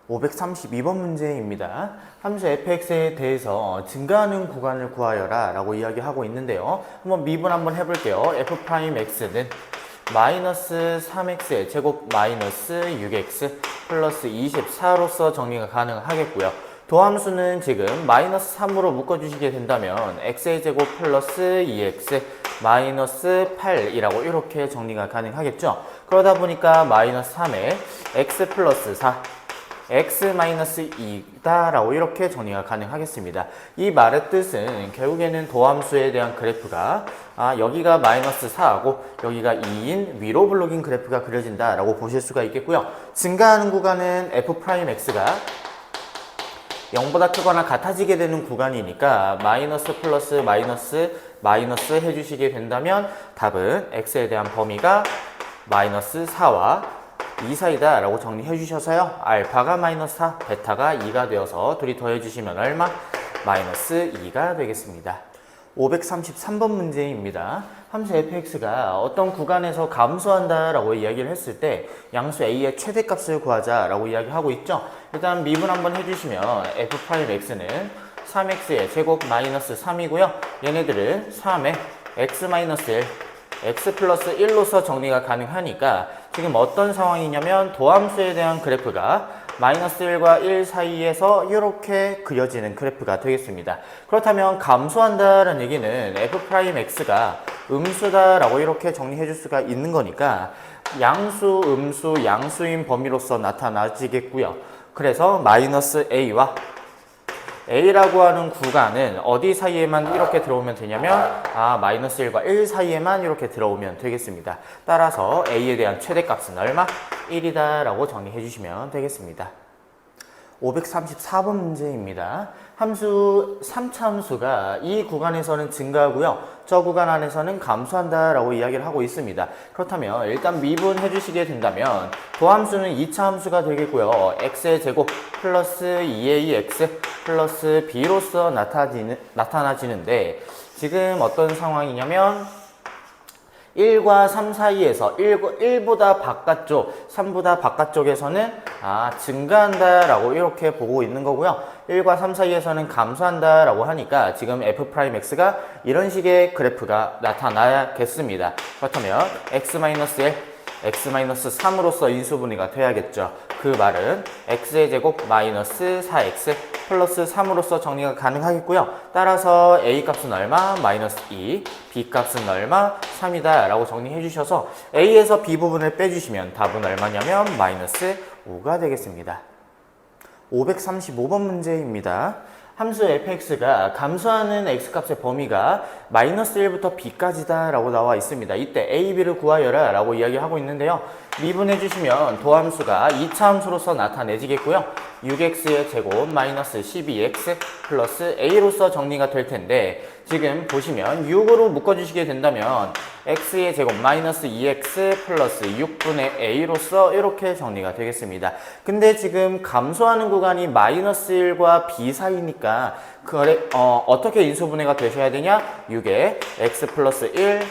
532번 문제입니다. 함수 fx에 대해서 증가하는 구간을 구하여라 라고 이야기하고 있는데요. 한번 해볼게요. f'x는 마이너스 3x의 제곱 마이너스 6x 플러스 24로서 정리가 가능하겠고요. 도함수는 지금 마이너스 3으로 묶어주시게 된다면 x의 제곱 플러스 2x 마이너스 8이라고 이렇게 정리가 가능하겠죠. 그러다 보니까 마이너스 3에 x 플러스 4 x-2다 라고 이렇게 정리가 가능하겠습니다. 이 말의 뜻은 결국에는 도함수에 대한 그래프가 여기가 마이너스 4하고 여기가 2인 위로 블록인 그래프가 그려진다 라고 보실 수가 있겠고요. 증가하는 구간은 f'x가 0보다 크거나 같아지게 되는 구간이니까 마이너스 플러스 마이너스 해주시게 된다면 답은 x에 대한 범위가 마이너스 4와 2 사이다 라고 정리해 주셔서요. 알파가 마이너스 4, 베타가 2가 되어서 둘이 더해 주시면 얼마? 마이너스 2가 되겠습니다. 533번 문제입니다. 함수 fx가 어떤 구간에서 감소한다 라고 이야기를 했을 때 양수 a의 최대값을 구하자 라고 이야기하고 있죠. 일단 미분 한번 해주시면 f'x는 3x의 제곱 마이너스 3이고요. 얘네들은 3에 x-1 x 플러스 1로서 정리가 가능하니까 지금 어떤 상황이냐면 도함수에 대한 그래프가 마이너스 1과 1 사이에서 이렇게 그려지는 그래프가 되겠습니다. 그렇다면 감소한다는 얘기는 f'x가 음수다 라고 이렇게 정리해 줄 수가 있는 거니까 양수, 음수, 양수인 범위로서 나타나지겠고요. 그래서 마이너스 a와 a라고 하는 구간은 어디 사이에만 이렇게 들어오면 되냐면 마이너스 1과 1 사이에만 이렇게 들어오면 되겠습니다. 따라서 a에 대한 최대값은 얼마? 1이다 라고 정리해 주시면 되겠습니다. 534번 문제입니다. 함수 3차 함수가 이 구간에서는 증가하고요. 저 구간 안에서는 감소한다 라고 이야기를 하고 있습니다. 그렇다면 일단 미분해 주시게 된다면 도함수는 2차 함수가 되겠고요. x의 제곱 플러스 2ax 플러스 b로서 나타나지는데 지금 어떤 상황이냐면 1과 3 사이에서 1보다 바깥쪽, 3보다 바깥쪽에서는 증가한다 라고 이렇게 보고 있는 거고요. 1과 3 사이에서는 감소한다 라고 하니까 지금 f'x가 이런 식의 그래프가 나타나겠습니다. 그렇다면 x-1, x-3으로서 인수분해가 돼야겠죠. 그 말은 x의 제곱 마이너스 4x 플러스 3으로서 정리가 가능하겠고요. 따라서 a 값은 얼마? 마이너스 2, b 값은 얼마? 3이다 라고 정리해 주셔서 a에서 b 부분을 빼주시면 답은 얼마냐면 마이너스 5가 되겠습니다. 535번 문제입니다. 함수 fx가 감소하는 x값의 범위가 마이너스 1부터 b까지다 라고 나와 있습니다. 이때 a, b를 구하여라 라고 이야기하고 있는데요. 미분해 주시면 도함수가 2차 함수로서 나타내지겠고요. 6x의 제곱 마이너스 12x 플러스 a로서 정리가 될 텐데 지금 보시면 6으로 묶어주시게 된다면 x의 제곱 마이너스 2x 플러스 6분의 a로서 이렇게 정리가 되겠습니다. 근데 지금 감소하는 구간이 마이너스 1과 b 사이니까 어떻게 인수분해가 되셔야 되냐? 6에 x 플러스 1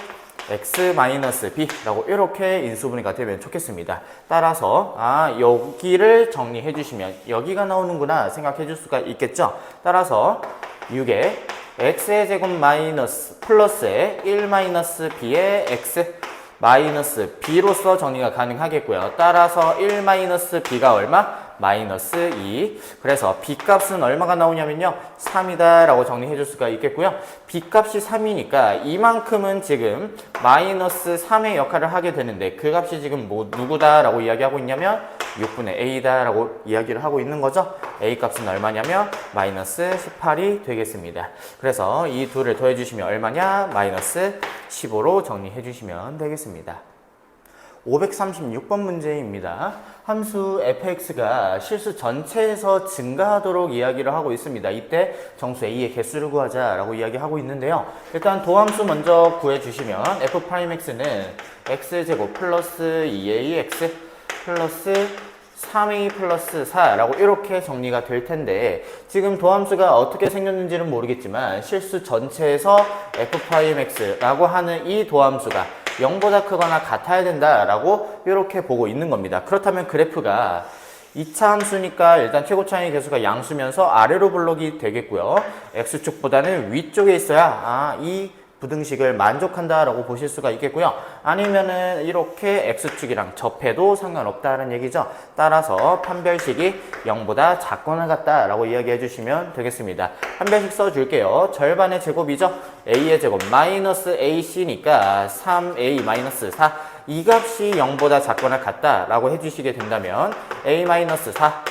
x 마이너스 b 라고 이렇게 인수분해가 되면 좋겠습니다. 따라서 여기를 정리해 주시면 여기가 나오는구나 생각해 줄 수가 있겠죠. 따라서 6에 x의 제곱 마이너스 플러스에 1 마이너스 b의 x 마이너스 b로서 정리가 가능하겠고요. 따라서 1 마이너스 b가 얼마? 마이너스 2. 그래서 b값은 얼마가 나오냐면요 3이다 라고 정리해 줄 수가 있겠고요. b값이 3이니까 이만큼은 지금 마이너스 3의 역할을 하게 되는데 그 값이 지금 누구다 라고 이야기하고 있냐면 6분의 a다 라고 이야기를 하고 있는 거죠. a 값은 얼마냐면 마이너스 18이 되겠습니다. 그래서 이 둘을 더해 주시면 얼마냐? 마이너스 15로 정리해 주시면 되겠습니다. 536번 문제입니다. 함수 fx가 실수 전체에서 증가하도록 이야기를 하고 있습니다. 이때 정수 a의 개수를 구하자 라고 이야기하고 있는데요. 일단 도함수 먼저 구해주시면 f'x는 x제곱 플러스 2ax 플러스 3a 플러스 4라고 이렇게 정리가 될 텐데 지금 도함수가 어떻게 생겼는지는 모르겠지만 실수 전체에서 f'x라고 하는 이 도함수가 0보다 크거나 같아야 된다라고 이렇게 보고 있는 겁니다. 그렇다면 그래프가 2차 함수니까 일단 최고차의 개수가 양수면서 아래로 블록이 되겠고요. x축보다는 위쪽에 있어야 이 부등식을 만족한다라고 보실 수가 있겠고요. 아니면은 이렇게 x축이랑 접해도 상관없다는 얘기죠. 따라서 판별식이 0보다 작거나 같다라고 이야기해 주시면 되겠습니다. 판별식 써줄게요. 절반의 제곱이죠. a의 제곱 마이너스 ac니까 3a 마이너스 4 이 값이 0보다 작거나 같다라고 해주시게 된다면 a 마이너스 4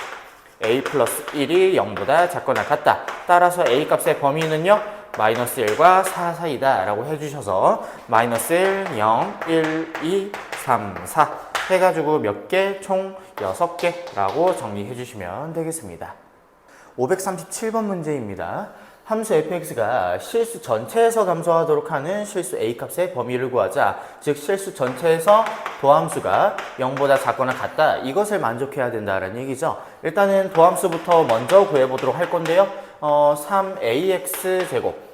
a 플러스 1이 0보다 작거나 같다. 따라서 a 값의 범위는요. 마이너스 1과 4 사이다 라고 해주셔서 마이너스 1, 0, 1, 2, 3, 4 해가지고 몇 개? 총 6개 라고 정리해 주시면 되겠습니다. 537번 문제입니다. 함수 fx가 실수 전체에서 감소하도록 하는 실수 a 값의 범위를 구하자. 즉 실수 전체에서 도함수가 0보다 작거나 같다. 이것을 만족해야 된다는 얘기죠. 일단은 도함수부터 먼저 구해보도록 할 건데요. 3ax 제곱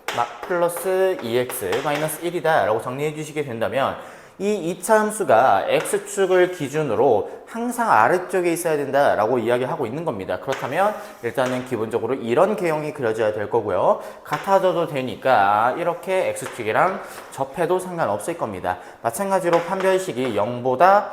플러스 2x 마이너스 1이다 라고 정리해 주시게 된다면 이 2차 함수가 x축을 기준으로 항상 아래쪽에 있어야 된다 라고 이야기하고 있는 겁니다. 그렇다면 일단은 기본적으로 이런 개형이 그려져야 될 거고요. 같아져도 되니까 이렇게 x축이랑 접해도 상관없을 겁니다. 마찬가지로 판별식이 0보다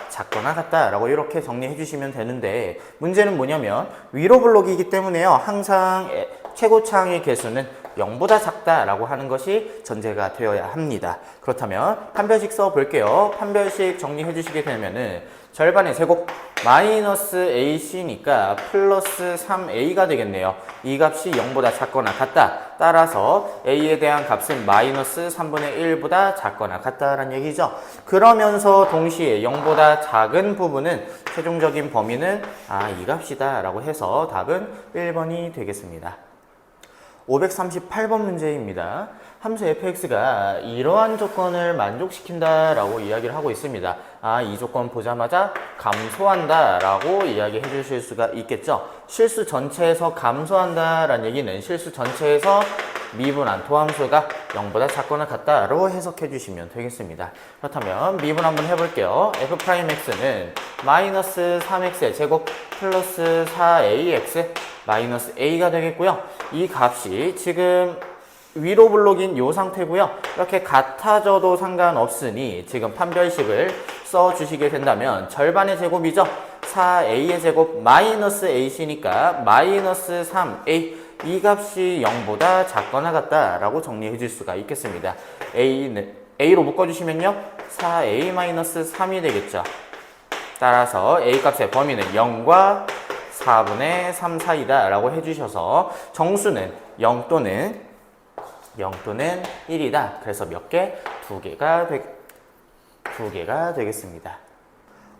작거나 같다라고 이렇게 정리해 주시면 되는데 문제는 뭐냐면 위로 블록이기 때문에요. 항상 최고차항의 개수는 0보다 작다라고 하는 것이 전제가 되어야 합니다. 그렇다면 판별식 써볼게요. 판별식 정리해 주시게 되면은 절반의 제곱 마이너스 ac니까 플러스 3a가 되겠네요. 이 값이 0보다 작거나 같다. 따라서 a에 대한 값은 마이너스 3분의 1보다 작거나 같다라는 얘기죠. 그러면서 동시에 0보다 작은 부분은 최종적인 범위는 이 값이다 라고 해서 답은 1번이 되겠습니다. 538번 문제입니다. 함수 fx가 이러한 조건을 만족시킨다 라고 이야기를 하고 있습니다. 이 조건 보자마자 감소한다 라고 이야기해 주실 수가 있겠죠. 실수 전체에서 감소한다 라는 얘기는 실수 전체에서 미분한 도함수가 0보다 작거나 같다로 해석해 주시면 되겠습니다. 그렇다면 미분 한번 해볼게요. f'x는 마이너스 3x의 제곱 플러스 4ax 마이너스 a가 되겠고요. 이 값이 지금 위로 블록인 이 상태고요. 이렇게 같아져도 상관없으니 지금 판별식을 써주시게 된다면 절반의 제곱이죠. 4a의 제곱 마이너스 ac니까 마이너스 3a 이 값이 0보다 작거나 같다라고 정리해 줄 수가 있겠습니다. a로 묶어주시면요. 4a-3이 되겠죠. 따라서 a 값의 범위는 0과 4분의 3 사이다 라고 해주셔서 정수는 0 또는 1이다. 그래서 몇 개? 2개가 되겠습니다.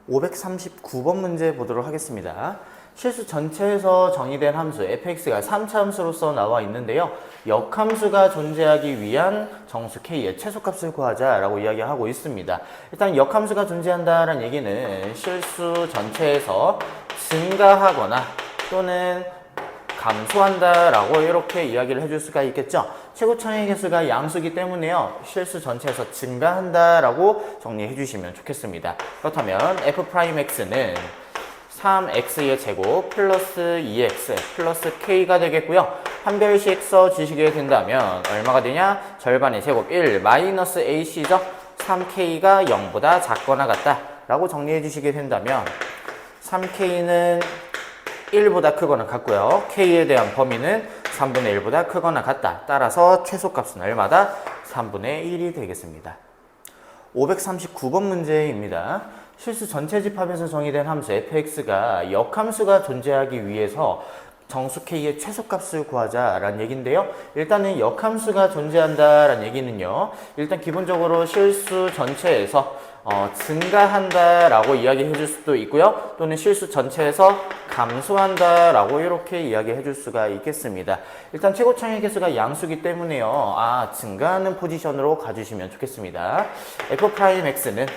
539번 문제 보도록 하겠습니다. 실수 전체에서 정의된 함수 fx가 3차 함수로서 나와 있는데요. 역함수가 존재하기 위한 정수 k의 최소값을 구하자라고 이야기하고 있습니다. 일단 역함수가 존재한다는 얘기는 실수 전체에서 증가하거나 또는 감소한다라고 이렇게 이야기를 해줄 수가 있겠죠. 최고차의 개수가 양수기 때문에요. 실수 전체에서 증가한다라고 정리해 주시면 좋겠습니다. 그렇다면 f'x는 3x의 제곱 플러스 2x 플러스 k가 되겠고요. 판별식 써주시게 된다면 얼마가 되냐? 절반의 제곱 1 마이너스 ac죠. 3k가 0보다 작거나 같다 라고 정리해 주시게 된다면 3k는 1보다 크거나 같고요. k에 대한 범위는 3분의 1보다 크거나 같다. 따라서 최소값은 얼마다? 3분의 1이 되겠습니다. 539번 문제입니다. 실수 전체 집합에서 정의된 함수 fx가 역함수가 존재하기 위해서 정수 k의 최소값을 구하자라는 얘기인데요. 일단은 역함수가 존재한다라는 얘기는요. 일단 기본적으로 실수 전체에서 증가한다라고 이야기해 줄 수도 있고요. 또는 실수 전체에서 감소한다라고 이렇게 이야기해 줄 수가 있겠습니다. 일단 최고차의 개수가 양수기 때문에요. 증가하는 포지션으로 가주시면 좋겠습니다. f'x는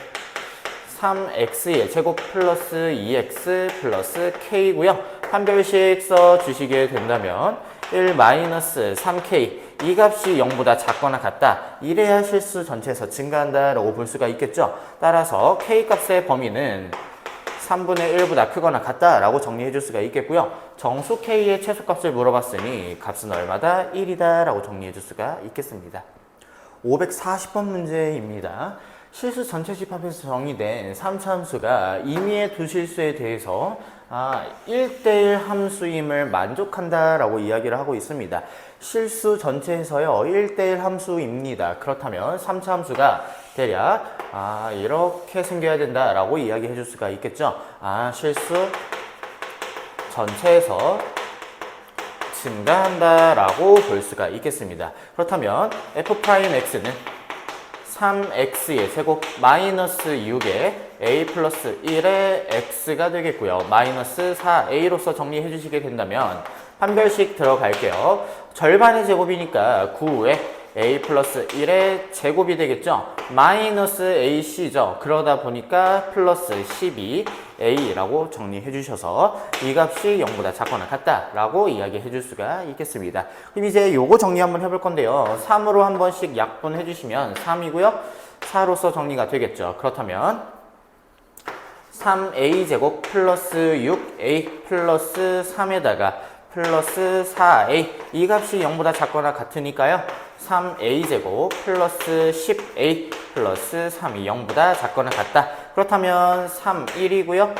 3x의 제곱 플러스 2x 플러스 k고요. 판별식 써주시게 된다면 1 마이너스 3k 이 값이 0보다 작거나 같다. 이래야 실수 전체에서 증가한다 라고 볼 수가 있겠죠. 따라서 k 값의 범위는 3분의 1보다 크거나 같다라고 정리해 줄 수가 있겠고요. 정수 K의 최소값을 물어봤으니 값은 얼마다? 1이다 라고 정리해 줄 수가 있겠습니다. 540번 문제입니다. 실수 전체 집합에서 정의된 3차 함수가 임의의 두 실수에 대해서 1대1 함수임을 만족한다라고 이야기를 하고 있습니다. 실수 전체에서요 1대1 함수입니다. 그렇다면 3차 함수가 대략 이렇게 생겨야 된다라고 이야기해 줄 수가 있겠죠. 실수 전체에서 증가한다라고 볼 수가 있겠습니다. 그렇다면 f'x는 3x의 제곱 마이너스 6의 a 플러스 1의 x가 되겠고요. 마이너스 4a로서 정리해 주시게 된다면 판별식 들어갈게요. 절반의 제곱이니까 9의 a 플러스 1의 제곱이 되겠죠. 마이너스 ac죠. 그러다 보니까 플러스 12a라고 정리해 주셔서 이 값이 0보다 작거나 같다라고 이야기해 줄 수가 있겠습니다. 그럼 이제 요거 정리 한번 해볼 건데요. 3으로 한 번씩 약분해 주시면 3이고요. 4로서 정리가 되겠죠. 그렇다면 3a 제곱 플러스 6a 플러스 3에다가 플러스 4a 이 값이 0보다 작거나 같으니까요. 3a 제곱 플러스 10a 플러스 3이 0보다 작거나 같다. 그렇다면 3, 1이고요.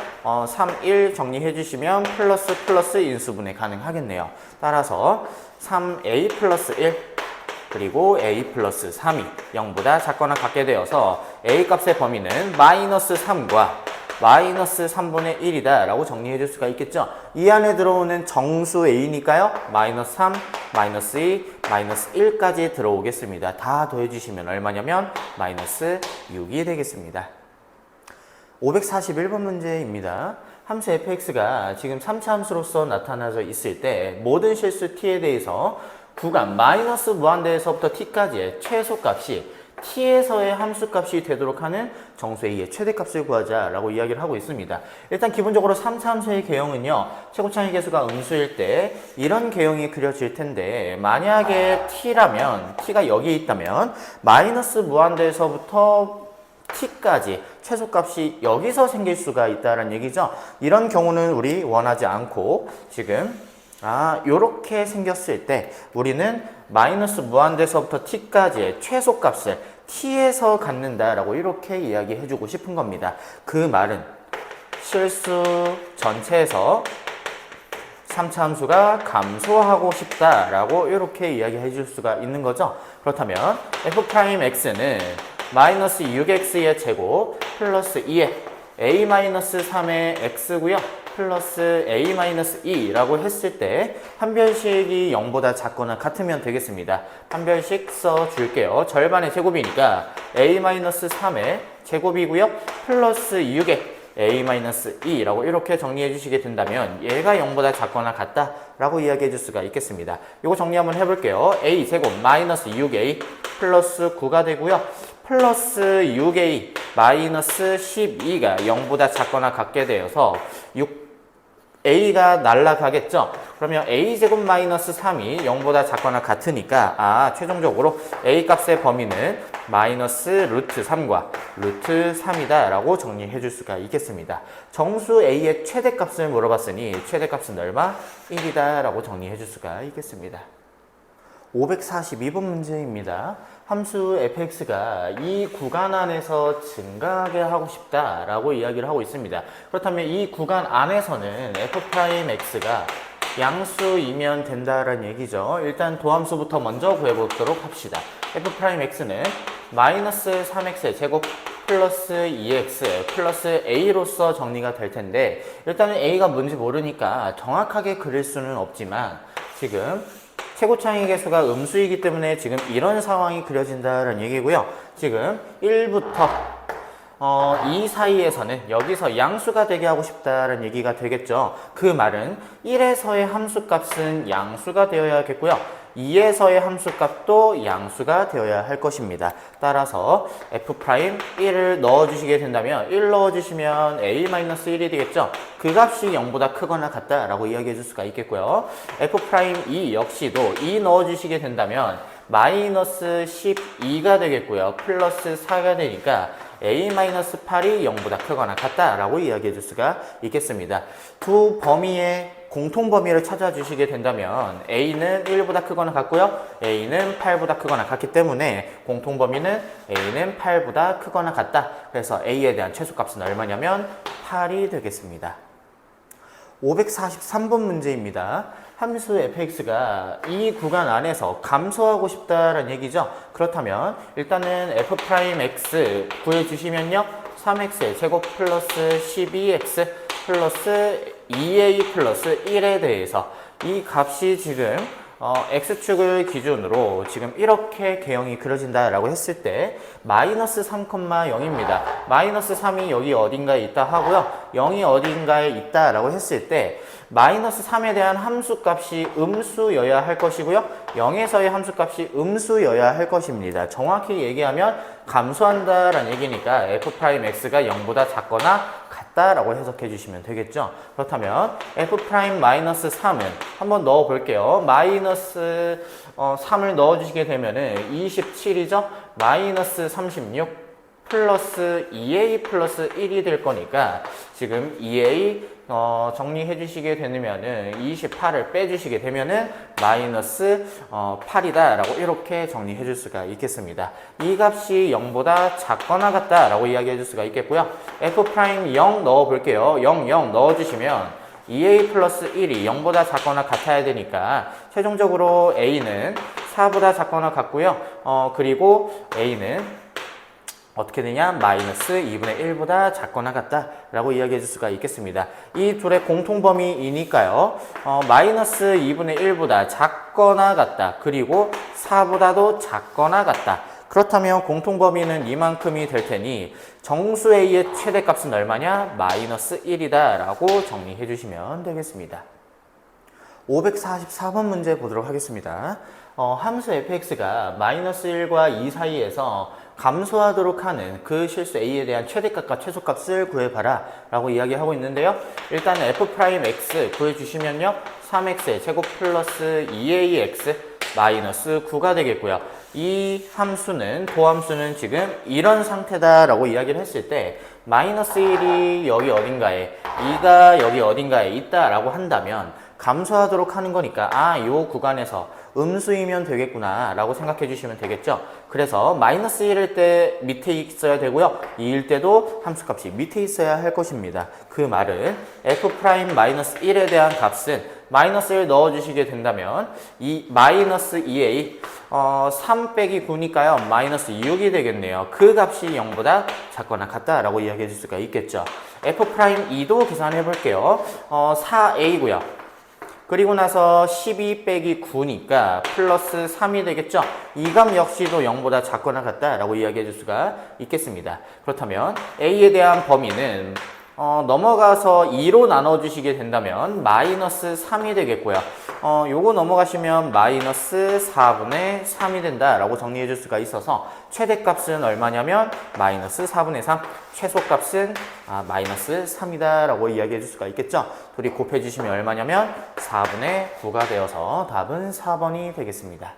3, 1 정리해 주시면 플러스 인수분해 가능하겠네요. 따라서 3a 플러스 1 그리고 a 플러스 3이 0보다 작거나 같게 되어서 a 값의 범위는 마이너스 3과 마이너스 3분의 1이다 라고 정리해 줄 수가 있겠죠. 이 안에 들어오는 정수 a니까요. 마이너스 3, 마이너스 2, 마이너스 1까지 들어오겠습니다. 다 더해 주시면 얼마냐면 마이너스 6이 되겠습니다. 541번 문제입니다. 함수 fx가 지금 3차 함수로서 나타나져 있을 때 모든 실수 t에 대해서 구간 마이너스 무한대에서부터 t까지의 최소값이 t에서의 함수값이 되도록 하는 정수 a의 최대값을 구하자라고 이야기를 하고 있습니다. 일단 기본적으로 3차 함수의 개형은요. 최고차의 개수가 음수일 때 이런 개형이 그려질 텐데 만약에 t라면 t가 여기에 있다면 마이너스 무한대에서부터 t까지 최소값이 여기서 생길 수가 있다는 얘기죠. 이런 경우는 우리 원하지 않고 지금 요렇게 생겼을 때 우리는 마이너스 무한대에서부터 t까지의 최소값을 t에서 갖는다라고 이렇게 이야기해 주고 싶은 겁니다. 그 말은 실수 전체에서 3차 함수가 감소하고 싶다라고 이렇게 이야기해 줄 수가 있는 거죠. 그렇다면 f'x는 마이너스 6x의 제곱 플러스 2의 a-3의 x고요. 플러스 a-2라고 했을 때 판별식이 0보다 작거나 같으면 되겠습니다. 판별식 써줄게요. 절반의 제곱이니까 a-3의 제곱이고요. 플러스 6의 a-2라고 이렇게 정리해 주시게 된다면 얘가 0보다 작거나 같다라고 이야기해 줄 수가 있겠습니다. 이거 정리 한번 해볼게요. a 제곱 마이너스 6a 플러스 9가 되고요. 플러스 6a 마이너스 12가 0보다 작거나 같게 되어서 a가 날라가겠죠. 그러면 a제곱 마이너스 3이 0보다 작거나 같으니까 최종적으로 a 값의 범위는 마이너스 루트 3과 루트 3이다 라고 정리해 줄 수가 있겠습니다. 정수 a의 최대값을 물어봤으니 최대값은 얼마? 1이다 라고 정리해 줄 수가 있겠습니다. 542번 문제입니다. 함수 fx가 이 구간 안에서 증가하게 하고 싶다라고 이야기를 하고 있습니다. 그렇다면 이 구간 안에서는 f'x가 양수이면 된다라는 얘기죠. 일단 도함수부터 먼저 구해보도록 합시다. f'x는 마이너스 3x의 제곱 플러스 2x 플러스 a로서 정리가 될 텐데 일단은 a가 뭔지 모르니까 정확하게 그릴 수는 없지만 지금 최고차의 개수가 음수이기 때문에 지금 이런 상황이 그려진다는 얘기고요. 지금 1부터 2 사이에서는 여기서 양수가 되게 하고 싶다는 얘기가 되겠죠. 그 말은 1에서의 함수값은 양수가 되어야겠고요. 2에서의 함수값도 양수가 되어야 할 것입니다. 따라서 f'1을 넣어주시게 된다면 1 넣어주시면 a-1이 되겠죠. 그 값이 0보다 크거나 같다라고 이야기해 줄 수가 있겠고요. f'2 역시도 2 넣어주시게 된다면 마이너스 12가 되겠고요. 플러스 4가 되니까 A-8이 0보다 크거나 같다라고 이야기해 줄 수가 있겠습니다. 두 범위의 공통 범위를 찾아주시게 된다면 A는 1보다 크거나 같고요. A는 8보다 크거나 같기 때문에 공통 범위는 A는 8보다 크거나 같다. 그래서 A에 대한 최소값은 얼마냐면 8이 되겠습니다. 543번 문제입니다. 함수 fx가 이 구간 안에서 감소하고 싶다라는 얘기죠. 그렇다면 일단은 f'x 구해주시면요. 3x의 제곱 플러스 12x 플러스 2a 플러스 1에 대해서 이 값이 지금 x축을 기준으로 지금 이렇게 개형이 그려진다라고 했을 때 마이너스 3,0입니다. 마이너스 3이 여기 어딘가에 있다 하고요. 0이 어딘가에 있다라고 했을 때 마이너스 3에 대한 함수값이 음수여야 할 것이고요. 0에서의 함수값이 음수여야 할 것입니다. 정확히 얘기하면 감소한다라는 얘기니까 f'x가 0보다 작거나 같다라고 해석해 주시면 되겠죠. 그렇다면 f'-3은 한번 넣어 볼게요. 마이너스 3을 넣어 주시게 되면은 27이죠. 마이너스 36 플러스 2a 플러스 1이 될 거니까 지금 2a 정리해 주시게 되면은 28을 빼 주시게 되면은 마이너스 8이다 라고 이렇게 정리해 줄 수가 있겠습니다. 이 값이 0보다 작거나 같다 라고 이야기해 줄 수가 있겠고요. f'0 넣어 볼게요. 0 넣어 주시면 2a 플러스 1이 0보다 작거나 같아야 되니까 최종적으로 a는 4보다 작거나 같고요. 그리고 a는 어떻게 되냐? 마이너스 2분의 1보다 작거나 같다 라고 이야기해 줄 수가 있겠습니다. 이 둘의 공통범위이니까요. 마이너스 2분의 1보다 작거나 같다. 그리고 4보다도 작거나 같다. 그렇다면 공통범위는 이만큼이 될 테니 정수 A의 최대값은 얼마냐? 마이너스 1이다 라고 정리해 주시면 되겠습니다. 544번 문제 보도록 하겠습니다. 함수 fx가 마이너스 1과 2 사이에서 감소하도록 하는 그 실수 a에 대한 최대값과 최소값을 구해봐라 라고 이야기하고 있는데요. 일단 f'x 구해주시면요. 3x의 제곱 플러스 2ax 마이너스 9가 되겠고요. 이 함수는 도함수는 지금 이런 상태다 라고 이야기를 했을 때 마이너스 1이 여기 어딘가에 2가 여기 어딘가에 있다 라고 한다면 감소하도록 하는 거니까 요 구간에서 음수이면 되겠구나 라고 생각해 주시면 되겠죠. 그래서 마이너스 1일 때 밑에 있어야 되고요. 2일 때도 함수값이 밑에 있어야 할 것입니다. 그 말은 f'-1에 대한 값은 마이너스 1 넣어주시게 된다면 이 마이너스 2a 3 빼기 9니까요. 마이너스 6이 되겠네요. 그 값이 0보다 작거나 같다라고 이야기해 줄 수가 있겠죠. f'2도 계산해 볼게요. 4a고요. 그리고 나서 12 빼기 9니까 플러스 3이 되겠죠. 이 값 역시도 0보다 작거나 같다라고 이야기해 줄 수가 있겠습니다. 그렇다면 a에 대한 범위는 넘어가서 2로 나눠주시게 된다면 마이너스 3이 되겠고요. 요거 넘어가시면 마이너스 4분의 3이 된다라고 정리해 줄 수가 있어서 최대값은 얼마냐면 마이너스 4분의 3, 최소값은 마이너스 3이다 라고 이야기해 줄 수가 있겠죠. 둘이 곱해 주시면 얼마냐면 4분의 9가 되어서 답은 4번이 되겠습니다.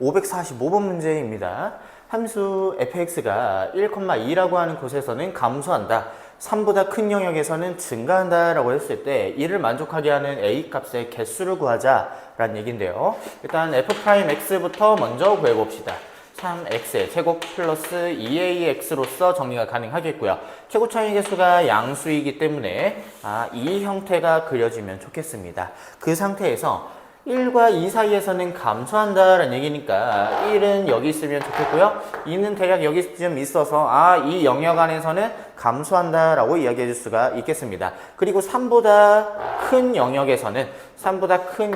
545번 문제입니다. 함수 fx가 1,2라고 하는 곳에서는 감소한다. 3보다 큰 영역에서는 증가한다 라고 했을 때 이를 만족하게 하는 a 값의 개수를 구하자 라는 얘기인데요. 일단 f'x부터 먼저 구해봅시다. 3x의 제곱 플러스 2ax로서 정리가 가능하겠고요. 최고차이 개수가 양수이기 때문에 이 형태가 그려지면 좋겠습니다. 그 상태에서 1과 2 사이에서는 감소한다라는 얘기니까 1은 여기 있으면 좋겠고요. 2는 대략 여기쯤 있어서 이 영역 안에서는 감소한다라고 이야기해 줄 수가 있겠습니다. 그리고 3보다 큰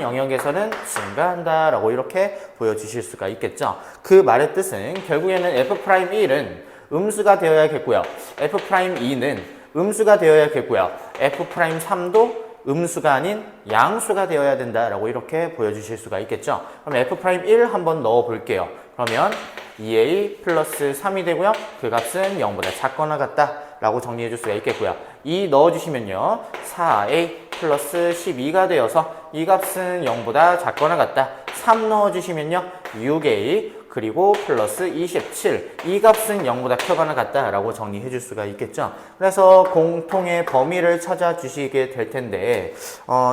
영역에서는 증가한다라고 이렇게 보여주실 수가 있겠죠. 그 말의 뜻은 결국에는 f'1은 음수가 되어야겠고요. f'2는 음수가 되어야겠고요. f'3도 음수가 아닌 양수가 되어야 된다라고 이렇게 보여주실 수가 있겠죠. 그럼 f'1 한번 넣어 볼게요. 그러면 2a 플러스 3이 되고요. 그 값은 0보다 작거나 같다라고 정리해 줄 수가 있겠고요. 2 넣어주시면요. 4a 플러스 12가 되어서 이 값은 0보다 작거나 같다. 3 넣어주시면요. 6a 그리고 플러스 27. 이 값은 0보다 크거나 같다라고 정리해 줄 수가 있겠죠. 그래서 공통의 범위를 찾아주시게 될 텐데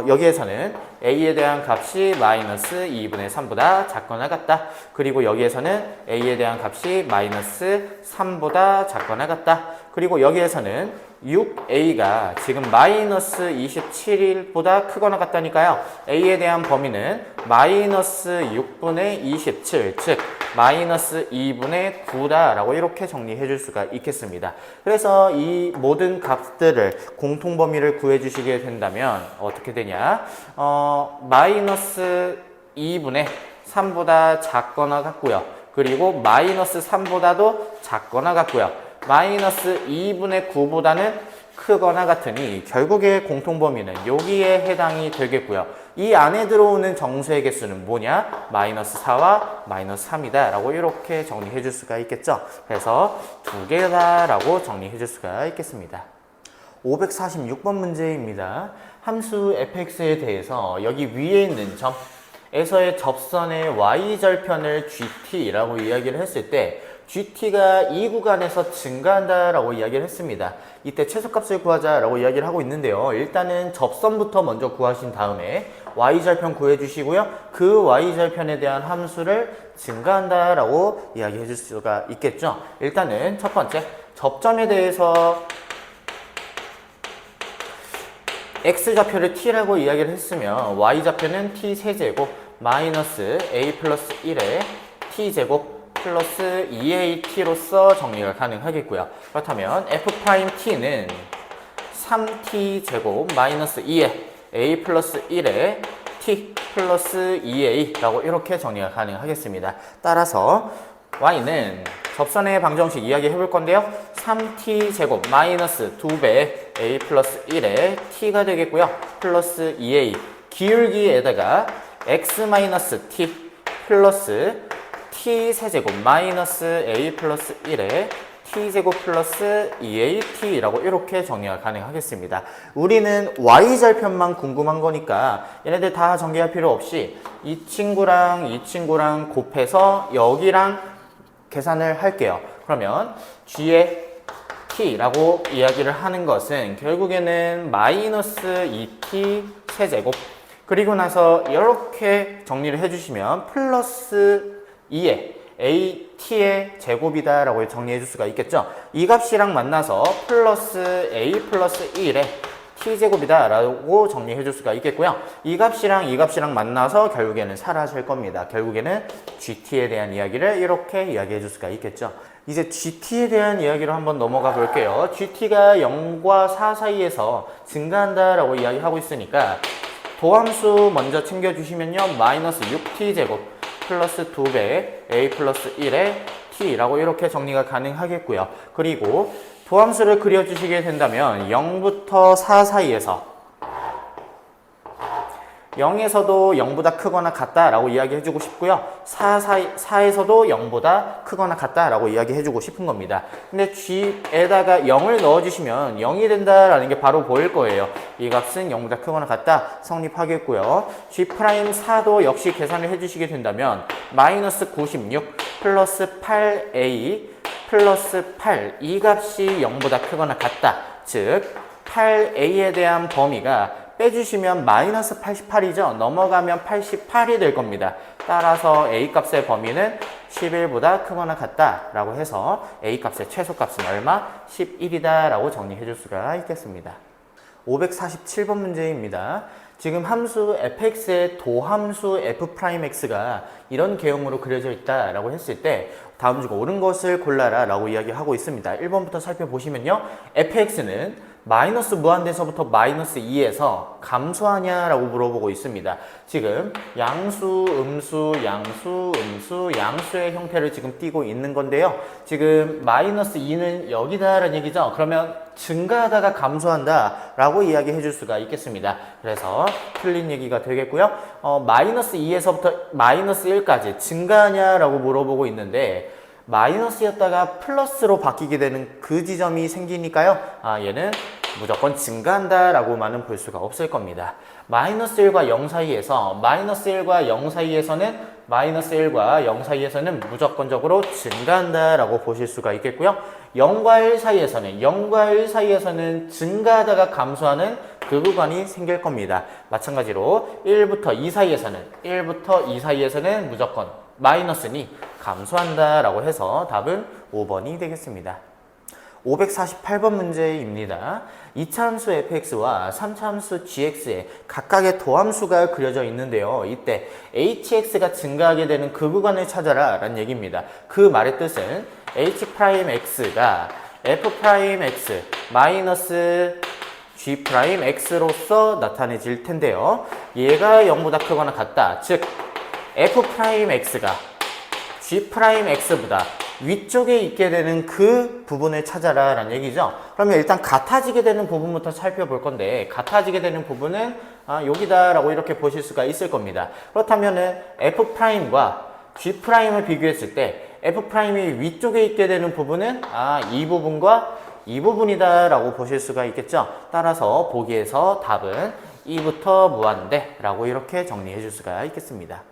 여기에서는 a에 대한 값이 마이너스 2분의 3보다 작거나 같다. 그리고 여기에서는 a에 대한 값이 마이너스 3보다 작거나 같다. 그리고 여기에서는 6a가 지금 마이너스 27보다 크거나 같다니까요. a에 대한 범위는 마이너스 6분의 27, 즉 마이너스 2분의 9다라고 이렇게 정리해 줄 수가 있겠습니다. 그래서 이 모든 값들을 공통범위를 구해 주시게 된다면 어떻게 되냐? 마이너스 2분의 3보다 작거나 같고요. 그리고 마이너스 3보다도 작거나 같고요. 마이너스 2분의 9보다는 크거나 같으니 결국에 공통범위는 여기에 해당이 되겠고요. 이 안에 들어오는 정수의 개수는 뭐냐? 마이너스 4와 마이너스 3이다 라고 이렇게 정리해 줄 수가 있겠죠. 그래서 두 개다 라고 정리해 줄 수가 있겠습니다. 546번 문제입니다. 함수 fx에 대해서 여기 위에 있는 점에서의 접선의 y절편을 gt라고 이야기를 했을 때 GT가 이 구간에서 증가한다라고 이야기를 했습니다. 이때 최소값을 구하자라고 이야기를 하고 있는데요. 일단은 접선부터 먼저 구하신 다음에 y절편 구해주시고요. 그 y절편에 대한 함수를 증가한다라고 이야기해 줄 수가 있겠죠. 일단은 첫 번째, 접점에 대해서 x좌표를 t라고 이야기를 했으면 y좌표는 t세제곱 마이너스 a 플러스 1에 t제곱 플러스 2at로서 정리가 가능하겠고요. 그렇다면 f't는 3t제곱 마이너스 2에 a 플러스 1에 t 플러스 2a라고 이렇게 정리가 가능하겠습니다. 따라서 y는 접선의 방정식 이야기해 볼 건데요. 3t제곱 마이너스 2배의 a 플러스 1에 t가 되겠고요. 플러스 2a 기울기에다가 x 마이너스 t 플러스 t세제곱 마이너스 a 플러스 1에 t제곱 플러스 2at라고 이렇게 정리가 가능하겠습니다. 우리는 y절편만 궁금한 거니까 얘네들 다 전개할 필요 없이 이 친구랑 곱해서 여기랑 계산을 할게요. 그러면 g의 t라고 이야기를 하는 것은 결국에는 마이너스 2t 세제곱 그리고 나서 이렇게 정리를 해주시면 플러스 2에 at의 제곱이다 라고 정리해 줄 수가 있겠죠. 이 값이랑 만나서 플러스 a 플러스 1에 t제곱이다 라고 정리해 줄 수가 있겠고요. 이 값이랑 만나서 결국에는 사라질 겁니다. 결국에는 gt에 대한 이야기를 이렇게 이야기해 줄 수가 있겠죠. 이제 gt에 대한 이야기로 한번 넘어가 볼게요. gt가 0과 4 사이에서 증가한다 라고 이야기하고 있으니까 도함수 먼저 챙겨주시면요. 마이너스 6t제곱 플러스 2배 a 플러스 1에 t라고 이렇게 정리가 가능하겠고요. 그리고 도함수를 그려주시게 된다면 0부터 4 사이에서 0에서도 0보다 크거나 같다라고 이야기해주고 싶고요. 4에서도 0보다 크거나 같다라고 이야기해주고 싶은 겁니다. 근데 g에다가 0을 넣어주시면 0이 된다라는 게 바로 보일 거예요. 이 값은 0보다 크거나 같다 성립하겠고요. g'4도 역시 계산을 해주시게 된다면 마이너스 96 플러스 8a 플러스 8 이 값이 0보다 크거나 같다. 즉 8a에 대한 범위가 빼주시면 마이너스 88이죠. 넘어가면 88이 될 겁니다. 따라서 A값의 범위는 11보다 크거나 같다라고 해서 A값의 최소값은 얼마? 11이다 라고 정리해 줄 수가 있겠습니다. 547번 문제입니다. 지금 함수 fx의 도함수 f'x가 이런 개형으로 그려져 있다라고 했을 때 다음 중 옳은 것을 골라라 라고 이야기하고 있습니다. 1번부터 살펴보시면요. fx는 마이너스 무한대에서부터 마이너스 2에서 감소하냐라고 물어보고 있습니다. 지금 양수, 양수의 형태를 지금 띄고 있는 건데요. 지금 마이너스 2는 여기다라는 얘기죠. 그러면 증가하다가 감소한다라고 이야기해 줄 수가 있겠습니다. 그래서 틀린 얘기가 되겠고요. 마이너스 2에서부터 마이너스 1까지 증가하냐라고 물어보고 있는데 마이너스였다가 플러스로 바뀌게 되는 그 지점이 생기니까요. 얘는 무조건 증가한다라고만은 볼 수가 없을 겁니다. 마이너스 1과 0 사이에서 마이너스 1과 0 사이에서는 마이너스 1과 0 사이에서는 무조건적으로 증가한다라고 보실 수가 있겠고요. 0과 1 사이에서는 0과 1 사이에서는 증가하다가 감소하는 그 구간이 생길 겁니다. 마찬가지로 1부터 2 사이에서는 무조건 마이너스니 감소한다라고 해서 답은 5번이 되겠습니다. 548번 문제입니다. 2차 함수 fx와 3차 함수 gx에 각각의 도함수가 그려져 있는데요. 이때 hx가 증가하게 되는 그 구간을 찾아라 라는 얘기입니다. 그 말의 뜻은 h'x가 f'x 마이너스 g'x로서 나타내질 텐데요. 얘가 0보다 크거나 같다. 즉 f'x가 g'x보다 위쪽에 있게 되는 그 부분을 찾아라 라는 얘기죠. 그러면 일단 같아지게 되는 부분부터 살펴볼 건데, 같아지게 되는 부분은 여기다 라고 이렇게 보실 수가 있을 겁니다. 그렇다면은 F'과 G'을 비교했을 때 F'이 위쪽에 있게 되는 부분은 이 부분과 이 부분이다 라고 보실 수가 있겠죠. 따라서 보기에서 답은 2부터 무한대 라고 이렇게 정리해 줄 수가 있겠습니다.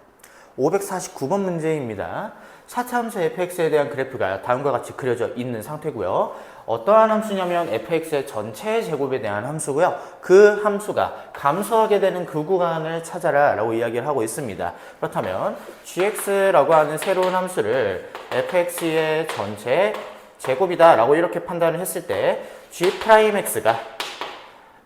549번 문제입니다. 4차 함수 fx에 대한 그래프가 다음과 같이 그려져 있는 상태고요. 어떠한 함수냐면 fx의 전체 제곱에 대한 함수고요. 그 함수가 감소하게 되는 그 구간을 찾아라 라고 이야기를 하고 있습니다. 그렇다면 gx라고 하는 새로운 함수를 fx의 전체 제곱이다 라고 이렇게 판단을 했을 때 g'x가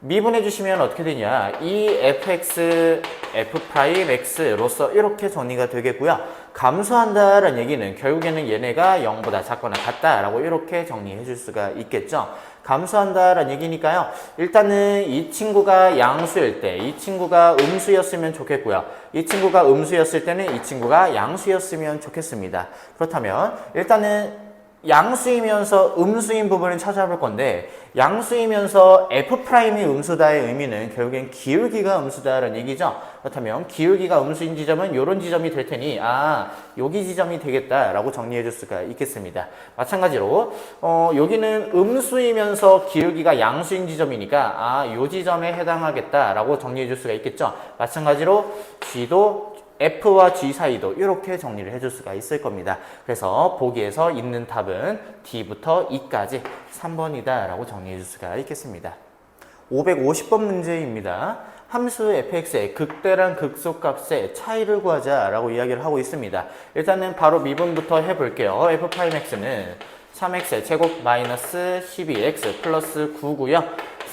미분해 주시면 어떻게 되냐, 이 fx, f'x로서 이렇게 정리가 되겠고요. 감소한다라는 얘기는 결국에는 얘네가 0보다 작거나 같다라고 이렇게 정리해 줄 수가 있겠죠. 감소한다라는 얘기니까요. 일단은 이 친구가 양수일 때 이 친구가 음수였으면 좋겠고요. 이 친구가 음수였을 때는 이 친구가 양수였으면 좋겠습니다. 그렇다면 일단은 양수이면서 음수인 부분을 찾아볼 건데, 양수이면서 F'이 음수다의 의미는 결국엔 기울기가 음수다라는 얘기죠. 그렇다면 기울기가 음수인 지점은 이런 지점이 될 테니 여기 지점이 되겠다라고 정리해 줄 수가 있겠습니다. 마찬가지로 여기는 음수이면서 기울기가 양수인 지점이니까 이 지점에 해당하겠다라고 정리해 줄 수가 있겠죠. 마찬가지로 G도 F와 G 사이도 이렇게 정리를 해줄 수가 있을 겁니다. 그래서 보기에서 있는 답은 D부터 E까지 3번이다 라고 정리해 줄 수가 있겠습니다. 550번 문제입니다. 함수 fx의 극대란 극소값의 차이를 구하자 라고 이야기를 하고 있습니다. 일단은 바로 미분부터 해볼게요. f'x는 3x의 제곱 마이너스 12x 플러스 9고요.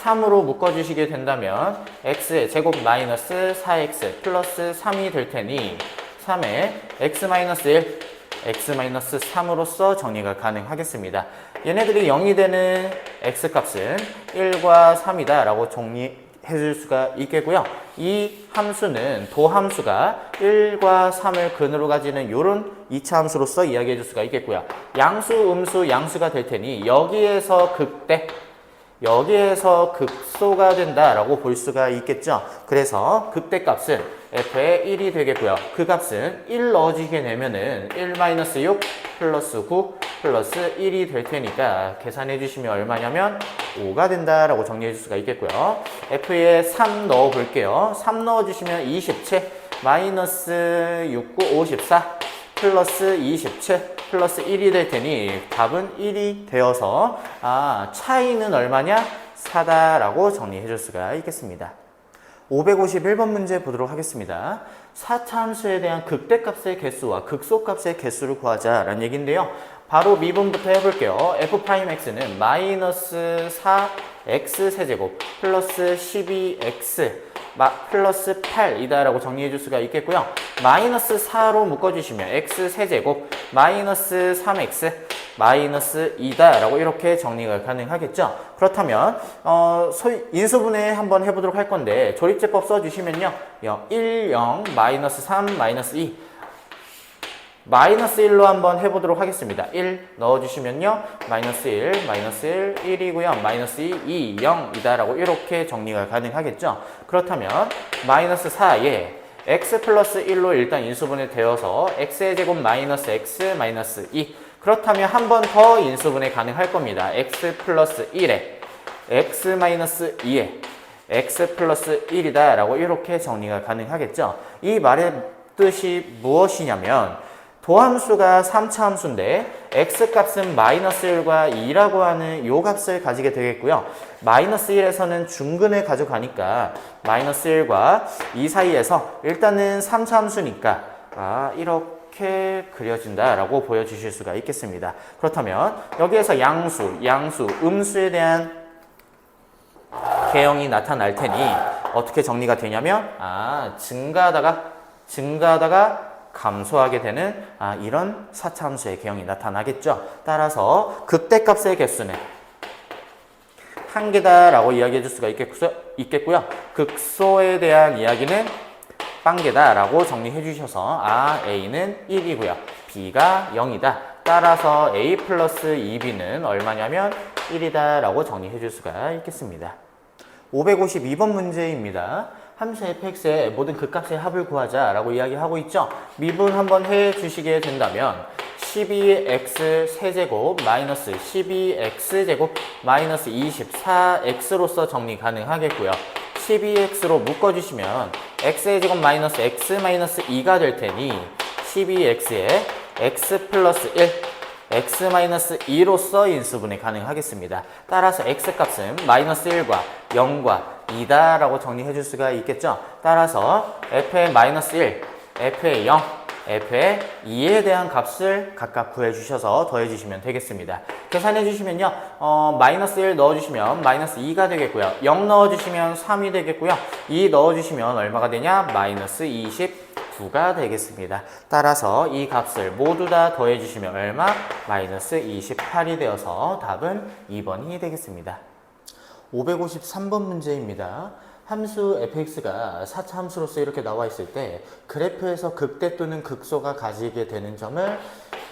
3으로 묶어주시게 된다면 x의 제곱 마이너스 4x 플러스 3이 될 테니 3에 x-1, x-3으로서 정리가 가능하겠습니다. 얘네들이 0이 되는 x값은 1과 3이다 라고 정리해 줄 수가 있겠고요. 이 함수는 도함수가 1과 3을 근으로 가지는 이런 2차 함수로서 이야기해 줄 수가 있겠고요. 양수, 음수, 양수가 될 테니 여기에서 극대, 여기에서 극소가 된다라고 볼 수가 있겠죠. 그래서 극대값은 f의 1이 되겠고요. 그 값은 1 넣어주게 되면은 1-6 플러스 9 플러스 1이 될 테니까 계산해 주시면 얼마냐면 5가 된다라고 정리해 줄 수가 있겠고요. f에 3 넣어 볼게요. 3 넣어 주시면 27 마이너스 6, 9, 54 플러스 27 플러스 1이 될 테니 답은 1이 되어서 차이는 얼마냐? 4다라고 정리해 줄 수가 있겠습니다. 551번 문제 보도록 하겠습니다. 4차 함수에 대한 극대값의 개수와 극소값의 개수를 구하자라는 얘기인데요. 바로 미분부터 해볼게요. f'x는 마이너스 4x 세제곱 플러스 12x 플러스 8이다 라고 정리해 줄 수가 있겠고요. 마이너스 4로 묶어주시면 x 세제곱 마이너스 3x 마이너스 2다 라고 이렇게 정리가 가능하겠죠. 그렇다면 인수분해 한번 해보도록 할 건데 조립제법 써주시면요. 1, 0, 마이너스 3, 마이너스 2 마이너스 1로 한번 해보도록 하겠습니다. 1 넣어주시면요. 마이너스 1, 마이너스 1, 1이고요. 마이너스 2, 2, 0이다 라고 이렇게 정리가 가능하겠죠. 그렇다면 마이너스 4에 x 플러스 1로 일단 인수분해 되어서 x의 제곱 마이너스 x 마이너스 2 그렇다면 한 번 더 인수분해 가능할 겁니다. x 플러스 1에 x-2에 x 플러스 1이다 라고 이렇게 정리가 가능하겠죠. 이 말의 뜻이 무엇이냐면 도함수가 3차 함수인데 x값은 마이너스 1과 2라고 하는 이 값을 가지게 되겠고요. 마이너스 1에서는 중근을 가져가니까 마이너스 1과 2 사이에서 일단은 3차 함수니까 이렇게 그려진다라고 보여주실 수가 있겠습니다. 그렇다면 여기에서 양수, 음수에 대한 개형이 나타날 테니 어떻게 정리가 되냐면 증가하다가 감소하게 되는 이런 4차 함수의 개형이 나타나겠죠. 따라서 극대값의 개수는 한 개다라고 이야기해 줄 수가 있겠고요. 극소에 대한 이야기는 빵개다라고 정리해 주셔서 A는 1이고요. B가 0이다. 따라서 A 플러스 2B는 얼마냐면 1이다 라고 정리해 줄 수가 있겠습니다. 552번 문제입니다. 함수 fx의 모든 극값의 합을 구하자 라고 이야기하고 있죠. 미분 한번 해 주시게 된다면 12x 세제곱 마이너스 12x제곱 마이너스 24x로서 정리 가능하겠고요. 12x로 묶어주시면 x의 제곱 마이너스 x 마이너스 2가 될 테니 12x에 x 플러스 1 x-2로서 인수분해 가능하겠습니다. 따라서 x값은 마이너스 1과 0과 2다 라고 정리해 줄 수가 있겠죠. 따라서 f의 마이너스 1, f의 0, f의 2에 대한 값을 각각 구해 주셔서 더해 주시면 되겠습니다. 계산해 주시면요. 마이너스 1 넣어 주시면 마이너스 2가 되겠고요. 0 넣어 주시면 3이 되겠고요. 2 넣어 주시면 얼마가 되냐? 마이너스 29가 되겠습니다. 따라서 이 값을 모두 다 더해 주시면 얼마? 마이너스 28이 되어서 답은 2번이 되겠습니다. 553번 문제입니다. 함수 fx가 4차 함수로서 이렇게 나와 있을 때 그래프에서 극대 또는 극소가 가지게 되는 점을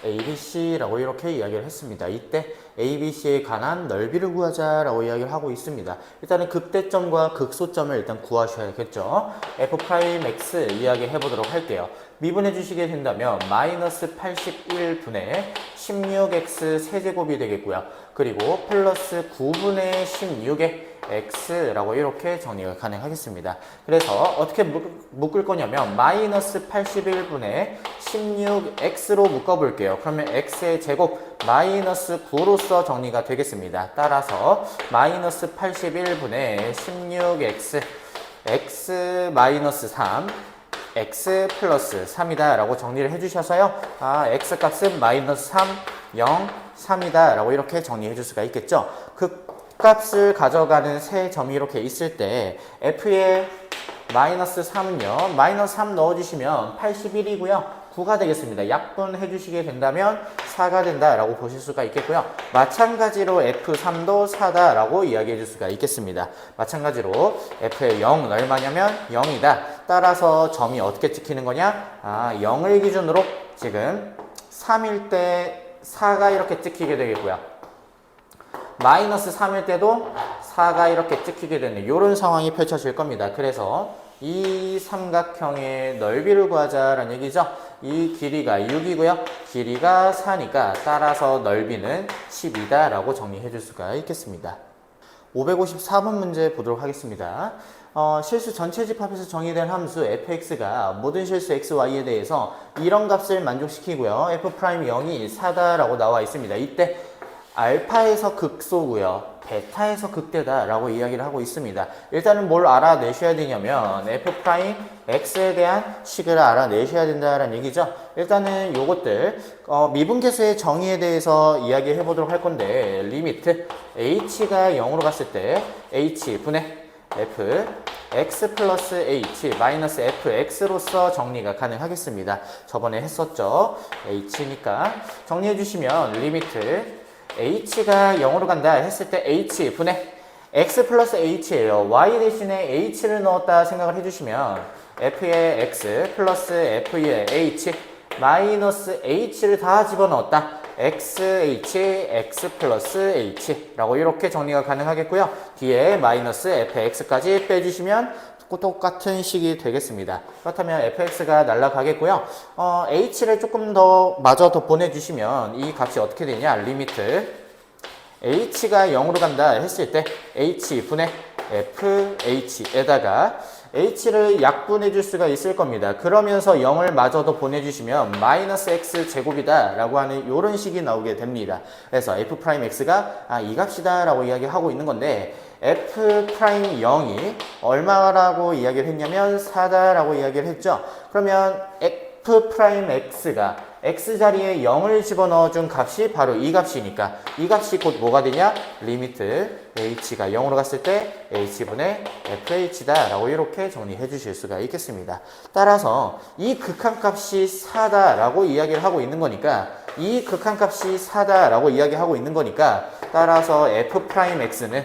ABC라고 이렇게 이야기를 했습니다. 이때 ABC에 관한 넓이를 구하자라고 이야기를 하고 있습니다. 일단은 극대점과 극소점을 일단 구하셔야겠죠. F'X 이야기 해보도록 할게요. 미분해 주시게 된다면 마이너스 81분의 16x 세제곱이 되겠고요. 그리고 플러스 9분의 16의 x라고 이렇게 정리가 가능하겠습니다. 그래서 어떻게 묶을 거냐면 마이너스 81분의 16x로 묶어볼게요. 그러면 x의 제곱 마이너스 9로서 정리가 되겠습니다. 따라서 마이너스 81분의 16x x 마이너스 3 x 플러스 3이다 라고 정리를 해주셔서요. x 값은 마이너스 3, 0, 3이다 라고 이렇게 정리해 줄 수가 있겠죠. 그 값을 가져가는 세 점이 이렇게 있을 때 f의 마이너스 3은요. 마이너스 3 넣어주시면 81이고요. 9가 되겠습니다. 약분해 주시게 된다면 4가 된다라고 보실 수가 있겠고요. 마찬가지로 F3도 4다라고 이야기해 줄 수가 있겠습니다. 마찬가지로 F의 0은 얼마냐면 0이다. 따라서 점이 어떻게 찍히는 거냐? 0을 기준으로 지금 3일 때 4가 이렇게 찍히게 되겠고요. 마이너스 3일 때도 4가 이렇게 찍히게 되는 이런 상황이 펼쳐질 겁니다. 그래서 이 삼각형의 넓이를 구하자라는 얘기죠. 이 길이가 6이고요. 길이가 4니까 따라서 넓이는 12다 라고 정리해 줄 수가 있겠습니다. 554번 문제 보도록 하겠습니다. 실수 전체 집합에서 정의된 함수 fx가 모든 실수 xy에 대해서 이런 값을 만족시키고요. f'0이 4다라고 나와 있습니다. 이때 알파에서 극소고요. 베타에서 극대다 라고 이야기를 하고 있습니다. 일단은 뭘 알아내셔야 되냐면 f'x에 대한 식을 알아내셔야 된다는 얘기죠. 일단은 요것들 미분계수의 정의에 대해서 이야기해 보도록 할 건데 리미트 h가 0으로 갔을 때 h 분의 f x 플러스 h 마이너스 fx로서 정리가 가능하겠습니다. 저번에 했었죠. h니까 정리해 주시면 리미트 h가 0으로 간다 했을 때 h 분의 x 플러스 h예요. y 대신에 h를 넣었다 생각을 해주시면 f의 x 플러스 f의 h 마이너스 h를 다 집어넣었다. xh x 플러스 h라고 이렇게 정리가 가능하겠고요. 뒤에 마이너스 fx까지 빼주시면 똑같은 식이 되겠습니다. 그렇다면 fx가 날아가겠고요. h를 조금 더 마저 더 보내주시면 이 값이 어떻게 되냐? 리미트 h가 0으로 간다 했을 때 h분의 fh에다가 h를 약분해 줄 수가 있을 겁니다. 그러면서 0을 마저도 보내주시면 마이너스 x 제곱이다 라고 하는 이런 식이 나오게 됩니다. 그래서 f'x가 이 값이다 라고 이야기하고 있는 건데 f'0이 얼마라고 이야기를 했냐면 4다 라고 이야기를 했죠. 그러면 f'x가 x자리에 0을 집어넣어 준 값이 바로 이 값이니까 이 값이 곧 뭐가 되냐? 리미트 h가 0으로 갔을 때 h분의 fh다 라고 이렇게 정리해 주실 수가 있겠습니다. 따라서 이 극한값이 4다 라고 이야기를 하고 있는 거니까 이 극한값이 4다 라고 이야기하고 있는 거니까 따라서 f'x는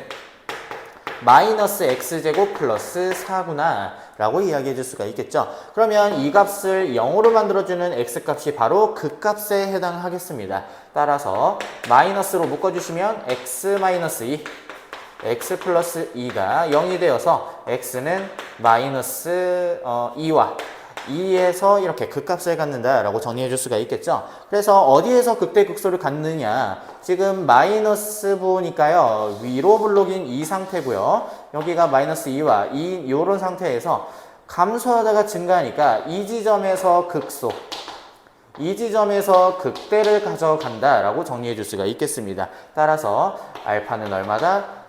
마이너스 x제곱 플러스 4구나 라고 이야기해 줄 수가 있겠죠. 그러면 이 값을 0으로 만들어주는 x값이 바로 그 값에 해당하겠습니다. 따라서 마이너스로 묶어주시면 x 마이너스 2 x 플러스 2가 0이 되어서 x는 마이너스 2와 2에서 이렇게 극값을 갖는다 라고 정리해 줄 수가 있겠죠. 그래서 어디에서 극대극소를 갖느냐, 지금 마이너스 부니까요 위로 블록인 이 상태고요, 여기가 마이너스 2와 요런 상태에서 감소하다가 증가하니까 이 지점에서 극소, 이 지점에서 극대를 가져간다 라고 정리해 줄 수가 있겠습니다. 따라서 알파는 얼마다?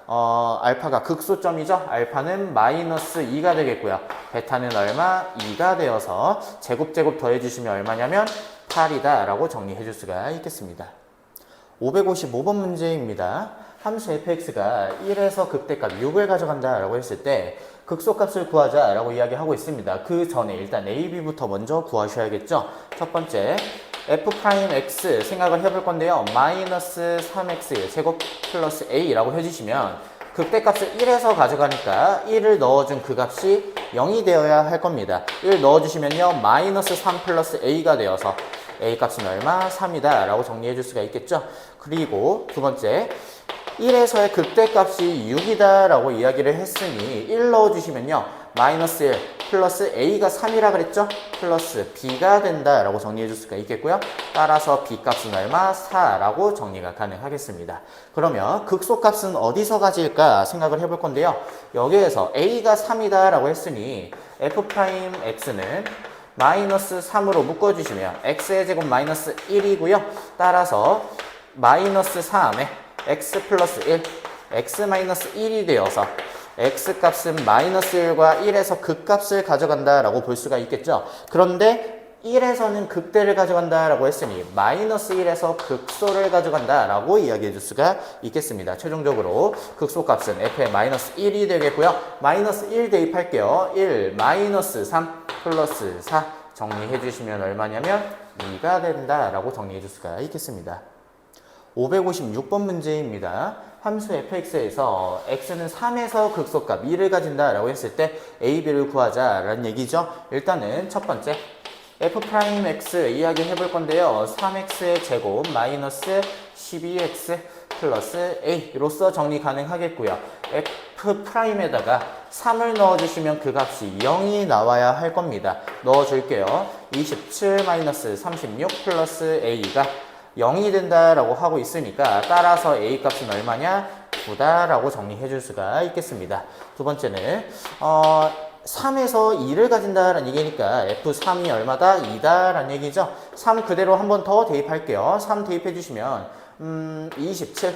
알파가 극소점이죠. 알파는 마이너스 2가 되겠고요. 베타는 얼마? 2가 되어서 제곱 더해주시면 얼마냐면 8이다 라고 정리해 줄 수가 있겠습니다. 555번 문제입니다. 함수 fx가 1에서 극대값 6을 가져간다 라고 했을 때 극소값을 구하자 라고 이야기하고 있습니다. 그 전에 일단 a, b부터 먼저 구하셔야겠죠. 첫 번째 f'x 생각을 해볼 건데요. 마이너스 3x 제곱 플러스 a라고 해주시면 극대값을 1에서 가져가니까 1을 넣어준 그 값이 0이 되어야 할 겁니다. 1 넣어주시면요 마이너스 3 플러스 a가 되어서 a 값은 얼마? 3이다 라고 정리해 줄 수가 있겠죠. 그리고 두 번째 1에서의 극대값이 6이다 라고 이야기를 했으니 1 넣어주시면요 마이너스 1 플러스 a가 3이라 그랬죠? 플러스 b가 된다 라고 정리해 줄 수가 있겠고요. 따라서 b 값은 얼마? 4 라고 정리가 가능하겠습니다. 그러면 극소값은 어디서 가질까 생각을 해볼 건데요. 여기에서 a가 3이다 라고 했으니 f'x는 마이너스 3으로 묶어주시면 x의 제곱 마이너스 1이고요. 따라서 마이너스 3에 x 플러스 1, x 마이너스 1이 되어서 x값은 마이너스 1과 1에서 극값을 가져간다 라고 볼 수가 있겠죠. 그런데 1에서는 극대를 가져간다 라고 했으니 마이너스 1에서 극소를 가져간다 라고 이야기해 줄 수가 있겠습니다. 최종적으로 극소값은 f의 마이너스 1이 되겠고요. 마이너스 1 대입할게요. 1 마이너스 3 플러스 4 정리해 주시면 얼마냐면 2가 된다 라고 정리해 줄 수가 있겠습니다. 556번 문제입니다. 함수 fx에서 x는 3에서 극소값 2를 가진다 라고 했을 때 a, b를 구하자 라는 얘기죠. 일단은 첫 번째 f'x 이야기 해볼 건데요. 3x의 제곱 마이너스 12x 플러스 a로서 정리 가능하겠고요. f'에다가 3을 넣어주시면 그 값이 0이 나와야 할 겁니다. 넣어줄게요. 27 마이너스 36 플러스 a가 0이 된다라고 하고 있으니까 따라서 a 값은 얼마냐? 9다 라고 정리해 줄 수가 있겠습니다. 두 번째는 3에서 2를 가진다라는 얘기니까 f3이 얼마다? 2다 라는 얘기죠. 3 그대로 한 번 더 대입할게요. 3 대입해 주시면 27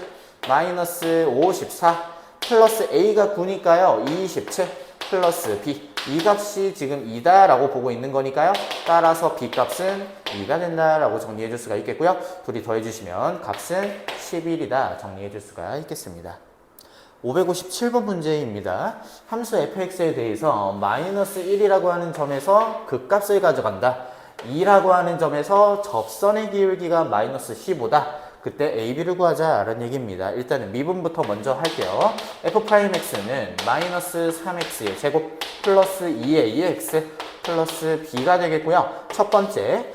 마이너스 54 플러스 a가 9니까요. 27 플러스 b 이 값이 지금 2다 라고 보고 있는 거니까요. 따라서 b 값은 2가 된다 라고 정리해 줄 수가 있겠고요. 둘이 더해 주시면 값은 11이다 정리해 줄 수가 있겠습니다. 557번 문제입니다. 함수 fx에 대해서 마이너스 1이라고 하는 점에서 극값을 가져간다. 2라고 하는 점에서 접선의 기울기가 마이너스 15다. 그때 a, b를 구하자 라는 얘기입니다. 일단은 미분부터 먼저 할게요. f'x는 마이너스 3x의 제곱 플러스 2ax 플러스 b가 되겠고요. 첫 번째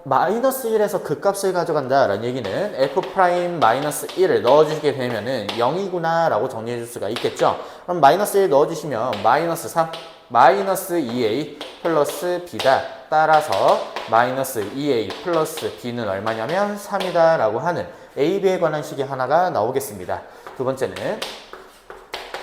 마이너스 1에서 극값을 가져간다 라는 얘기는 f' 마이너스 1을 넣어주시게 되면은 0이구나 라고 정리해 줄 수가 있겠죠. 그럼 마이너스 1 넣어주시면 마이너스 3 마이너스 2a 플러스 b다. 따라서 마이너스 2a 플러스 b는 얼마냐면 3이다 라고 하는 A, B에 관한 식이 하나가 나오겠습니다. 두 번째는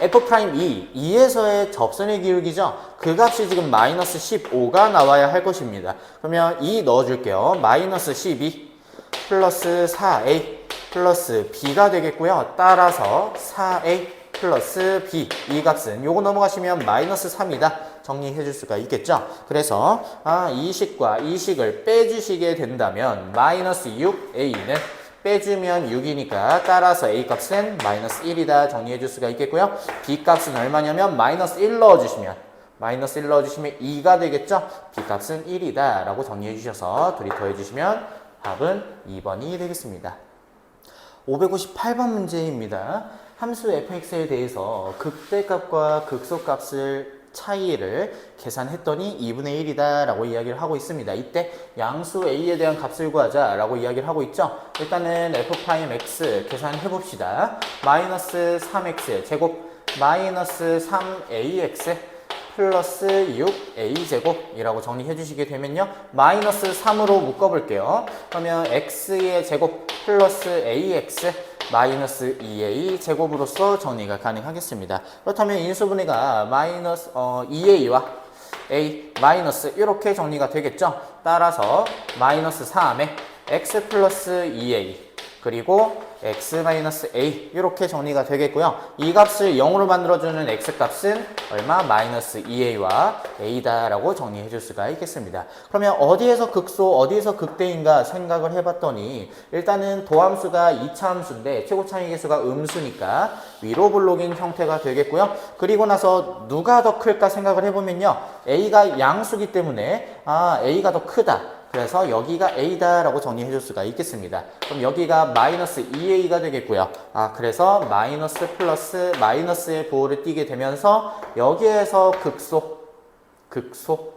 F'2, 2에서의 접선의 기울기죠. 그 값이 지금 마이너스 15가 나와야 할 것입니다. 그러면 2 넣어줄게요. 마이너스 12 플러스 4A 플러스 B가 되겠고요. 따라서 4A 플러스 B, 이 값은 요거 넘어가시면 마이너스 3이다. 정리해 줄 수가 있겠죠. 그래서 이 식과 이 식을 빼주시게 된다면 마이너스 6A는 빼주면 6이니까 따라서 A 값은 마이너스 1이다. 정리해 줄 수가 있겠고요. B 값은 얼마냐면 마이너스 1 넣어주시면 2가 되겠죠. B 값은 1이다 라고 정리해 주셔서 둘이 더해 주시면 답은 2번이 되겠습니다. 558번 문제입니다. 함수 fx에 대해서 극대값과 극소값을 차이를 계산했더니 2분의 1이다 라고 이야기를 하고 있습니다. 이때 양수 a에 대한 값을 구하자 라고 이야기를 하고 있죠. 일단은 f'x 계산해 봅시다. 마이너스 3x 제곱 마이너스 3ax 플러스 6a제곱이라고 정리해 주시게 되면요. 마이너스 3으로 묶어볼게요. 그러면 x의 제곱 플러스 ax 마이너스 2a 제곱으로서 정리가 가능하겠습니다. 그렇다면 인수분해가 마이너스 2a와 a 마이너스 이렇게 정리가 되겠죠. 따라서 마이너스 3에 x 플러스 2a 그리고 x 마이너스 a 이렇게 정리가 되겠고요. 이 값을 0으로 만들어주는 x 값은 얼마? 마이너스 2a와 a다 라고 정리해 줄 수가 있겠습니다. 그러면 어디에서 극소 어디에서 극대인가 생각을 해봤더니 일단은 도함수가 2차 함수인데 최고차이 계수가 음수니까 위로 블록인 형태가 되겠고요. 그리고 나서 누가 더 클까 생각을 해보면요. a가 양수기 때문에 a가 더 크다. 그래서 여기가 a다 라고 정리해 줄 수가 있겠습니다. 그럼 여기가 마이너스 2a가 되겠고요. 그래서 마이너스 플러스 마이너스의 보호를 띄게 되면서 여기에서 극소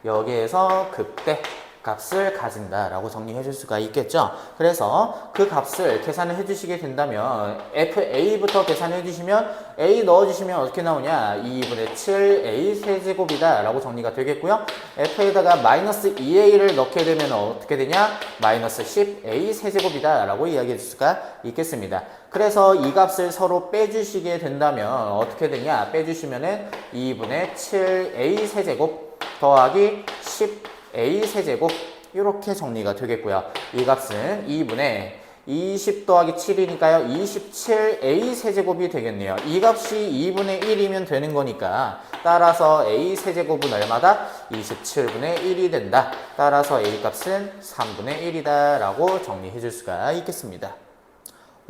여기에서 극대 값을 가진다라고 정리해 줄 수가 있겠죠. 그래서 그 값을 계산을 해주시게 된다면 FA부터 계산해 주시면 A 넣어주시면 어떻게 나오냐 2분의 7A 세제곱이다 라고 정리가 되겠고요. F에다가 마이너스 2A를 넣게 되면 어떻게 되냐 마이너스 10A 세제곱이다 라고 이야기해 줄 수가 있겠습니다. 그래서 이 값을 서로 빼주시게 된다면 어떻게 되냐 빼주시면은 2분의 7A 세제곱 더하기 10A 세제곱 이렇게 정리가 되겠고요. 이 값은 2분의 20 더하기 7이니까요. 27A 세제곱이 되겠네요. 이 값이 2분의 1이면 되는 거니까 따라서 A 세제곱은 얼마다? 27분의 1이 된다. 따라서 A 값은 3분의 1이다 라고 정리해 줄 수가 있겠습니다.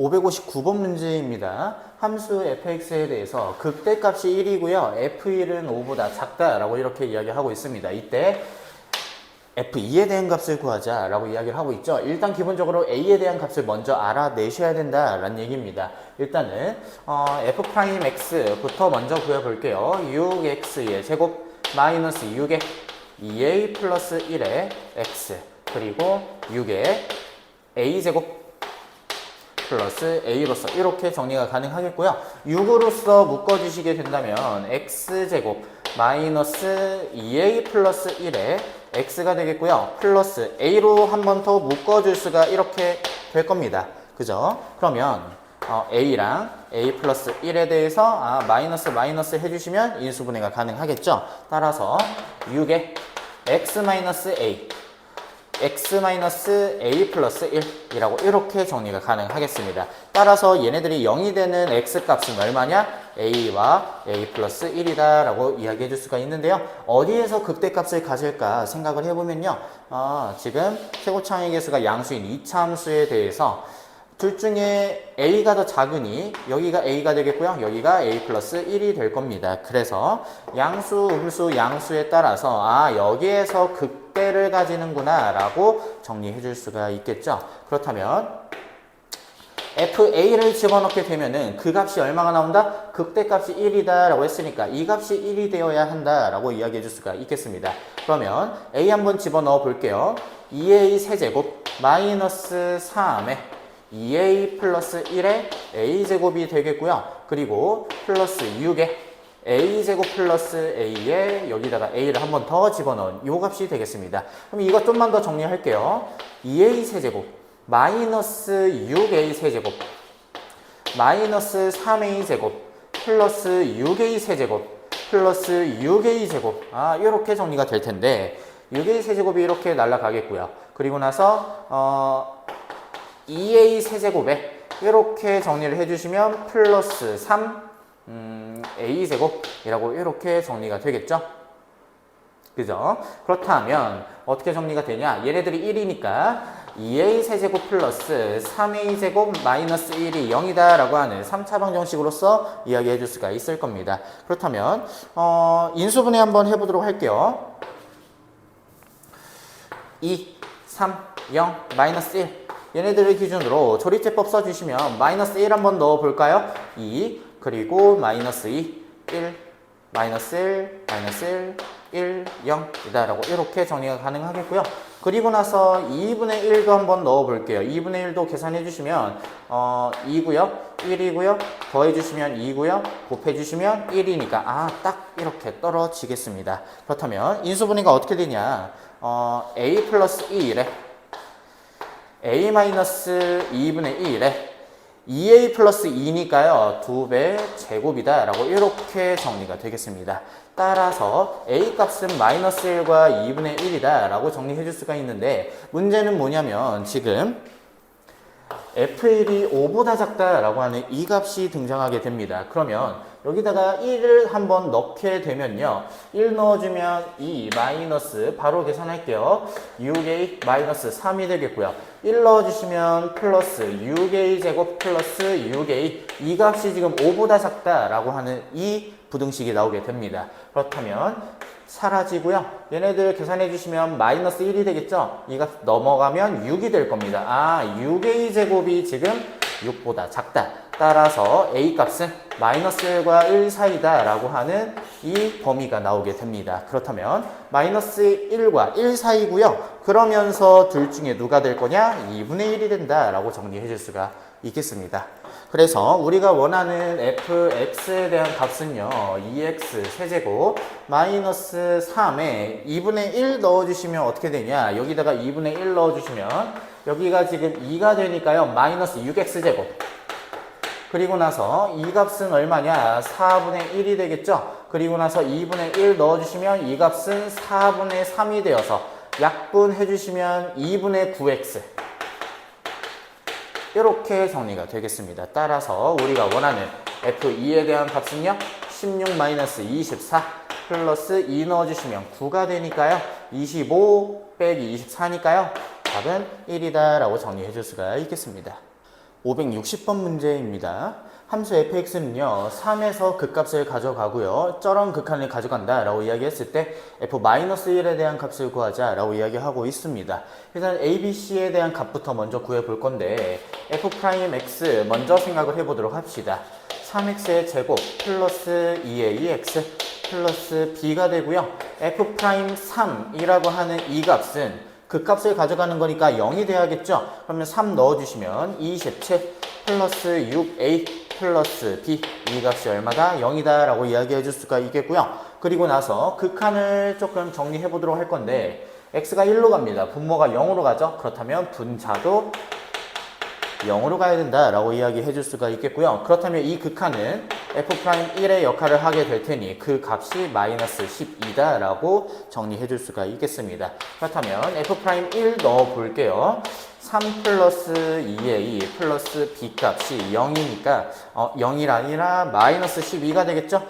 559번 문제입니다. 함수 fx에 대해서 극대값이 1이고요. f1은 5보다 작다라고 이렇게 이야기하고 있습니다. 이때 f2에 대한 값을 구하자 라고 이야기를 하고 있죠. 일단 기본적으로 a에 대한 값을 먼저 알아내셔야 된다라는 얘기입니다. 일단은 f'x부터 먼저 구해볼게요. 6x의 제곱 마이너스 6의 2a 플러스 1의 x 그리고 6의 a제곱 플러스 a로서 이렇게 정리가 가능하겠고요. 6으로서 묶어주시게 된다면 x제곱 마이너스 2a 플러스 1의 x가 되겠고요. 플러스 a로 한 번 더 묶어줄 수가 이렇게 될 겁니다. 그죠? 그러면 a랑 a 플러스 1에 대해서 마이너스 해주시면 인수분해가 가능하겠죠. 따라서 6의 x 마이너스 a x 마이너스 a 플러스 1이라고 이렇게 정리가 가능하겠습니다. 따라서 얘네들이 0이 되는 x 값은 얼마냐? a와 a 플러스 1이다 라고 이야기해 줄 수가 있는데요. 어디에서 극대값을 가질까 생각을 해보면요. 지금 최고차이 계수가 양수인 2차 함수에 대해서 둘 중에 a가 더 작으니 여기가 a가 되겠고요. 여기가 a 플러스 1이 될 겁니다. 그래서 양수, 음수, 양수에 따라서 여기에서 극대를 가지는구나 라고 정리해 줄 수가 있겠죠. 그렇다면 FA를 집어넣게 되면은 그 값이 얼마가 나온다? 극대값이 1이다 라고 했으니까 이 값이 1이 되어야 한다 라고 이야기해 줄 수가 있겠습니다. 그러면 A 한번 집어넣어 볼게요. 2A 세제곱 마이너스 3에 2a 플러스 1의 a제곱이 되겠고요. 그리고 플러스 6의 a제곱 플러스 a에 여기다가 a를 한 번 더 집어넣은 이 값이 되겠습니다. 그럼 이거 좀만 더 정리할게요. 2a 세제곱 마이너스 6a 세제곱 마이너스 3a 제곱 플러스 6a 세제곱 플러스 6a 제곱 이렇게 정리가 될 텐데 6a 세제곱이 이렇게 날아가겠고요. 그리고 나서 2a 세제곱에 이렇게 정리를 해주시면 플러스 3a 제곱이라고 이렇게 정리가 되겠죠. 그죠? 그렇다면 어떻게 정리가 되냐? 얘네들이 1이니까 2a 세제곱 플러스 3a 제곱 마이너스 1이 0이다 라고 하는 3차 방정식으로서 이야기해 줄 수가 있을 겁니다. 그렇다면 인수분해 한번 해보도록 할게요. 2, 3, 0, 마이너스 1 얘네들을 기준으로 조립제법 써주시면 마이너스 1 한번 넣어볼까요? 2 그리고 마이너스 2, 1, 마이너스 1, 마이너스 1 1, 0이다 라고 이렇게 정리가 가능하겠고요. 그리고 나서 2분의 1도 한번 넣어 볼게요. 2분의 1도 계산해 주시면 2고요 1이고요 더해 주시면 2고요 곱해 주시면 1이니까 딱 이렇게 떨어지겠습니다. 그렇다면 인수분해가 어떻게 되냐? a 플러스 2래 a 마이너스 2분의 2래 2a 플러스 2니까요 2배 제곱이다 라고 이렇게 정리가 되겠습니다. 따라서 a 값은 마이너스 1과 2분의 1이다 라고 정리해 줄 수가 있는데 문제는 뭐냐면 지금 f1이 5보다 작다 라고 하는 이 값이 등장하게 됩니다. 그러면 여기다가 1을 한번 넣게 되면요 1 넣어주면 2 마이너스 바로 계산할게요 6a 마이너스 3이 되겠고요 1 넣어주시면 플러스 6a 제곱 플러스 6a 이 값이 지금 5보다 작다 라고 하는 이 부등식이 나오게 됩니다. 그렇다면 사라지고요 얘네들 계산해 주시면 마이너스 1이 되겠죠. 이 값 넘어가면 6이 될 겁니다. 6a 제곱이 지금 6보다 작다. 따라서 a 값은 마이너스 1과 1 사이다 라고 하는 이 범위가 나오게 됩니다. 그렇다면 마이너스 1과 1 사이고요 그러면서 둘 중에 누가 될 거냐? 2분의 1이 된다 라고 정리해 줄 수가 있겠습니다. 그래서 우리가 원하는 fx에 대한 값은요 2x 세제곱 마이너스 3에 2분의 1 넣어주시면 어떻게 되냐? 여기다가 2분의 1 넣어주시면 여기가 지금 2가 되니까요 마이너스 6x 제곱 그리고 나서 이 값은 얼마냐? 4분의 1이 되겠죠? 그리고 나서 2분의 1 넣어주시면 이 값은 4분의 3이 되어서 약분해 주시면 2분의 9x 이렇게 정리가 되겠습니다. 따라서 우리가 원하는 f2에 대한 값은요 16-24 플러스 2 넣어주시면 9가 되니까요 25 빼기 24니까요 답은 1이다 라고 정리해 줄 수가 있겠습니다. 560번 문제입니다. 함수 fx는요 3에서 극값을 가져가고요 저런 극한을 가져간다 라고 이야기했을 때 f-1에 대한 값을 구하자 라고 이야기하고 있습니다. 일단 abc에 대한 값부터 먼저 구해 볼 건데 f'x 먼저 생각을 해보도록 합시다. 3x의 제곱 플러스 2ax 플러스 b가 되고요 f'3이라고 하는 이 값은 그 값을 가져가는 거니까 0이 돼야겠죠? 그러면 3 넣어주시면 27 플러스 6a 플러스 b 이 값이 얼마다? 0이다 라고 이야기해 줄 수가 있겠고요. 그리고 나서 극한을 조금 정리해 보도록 할 건데 x가 1로 갑니다. 분모가 0으로 가죠? 그렇다면 분자도 0으로 가야 된다 라고 이야기해 줄 수가 있겠고요. 그렇다면 이 극한은 f'1의 역할을 하게 될 테니 그 값이 마이너스 12다 라고 정리해 줄 수가 있겠습니다. 그렇다면 f'1 넣어 볼게요. 3 플러스 2a 플러스 b 값이 0이니까 0이 아니라 마이너스 12가 되겠죠?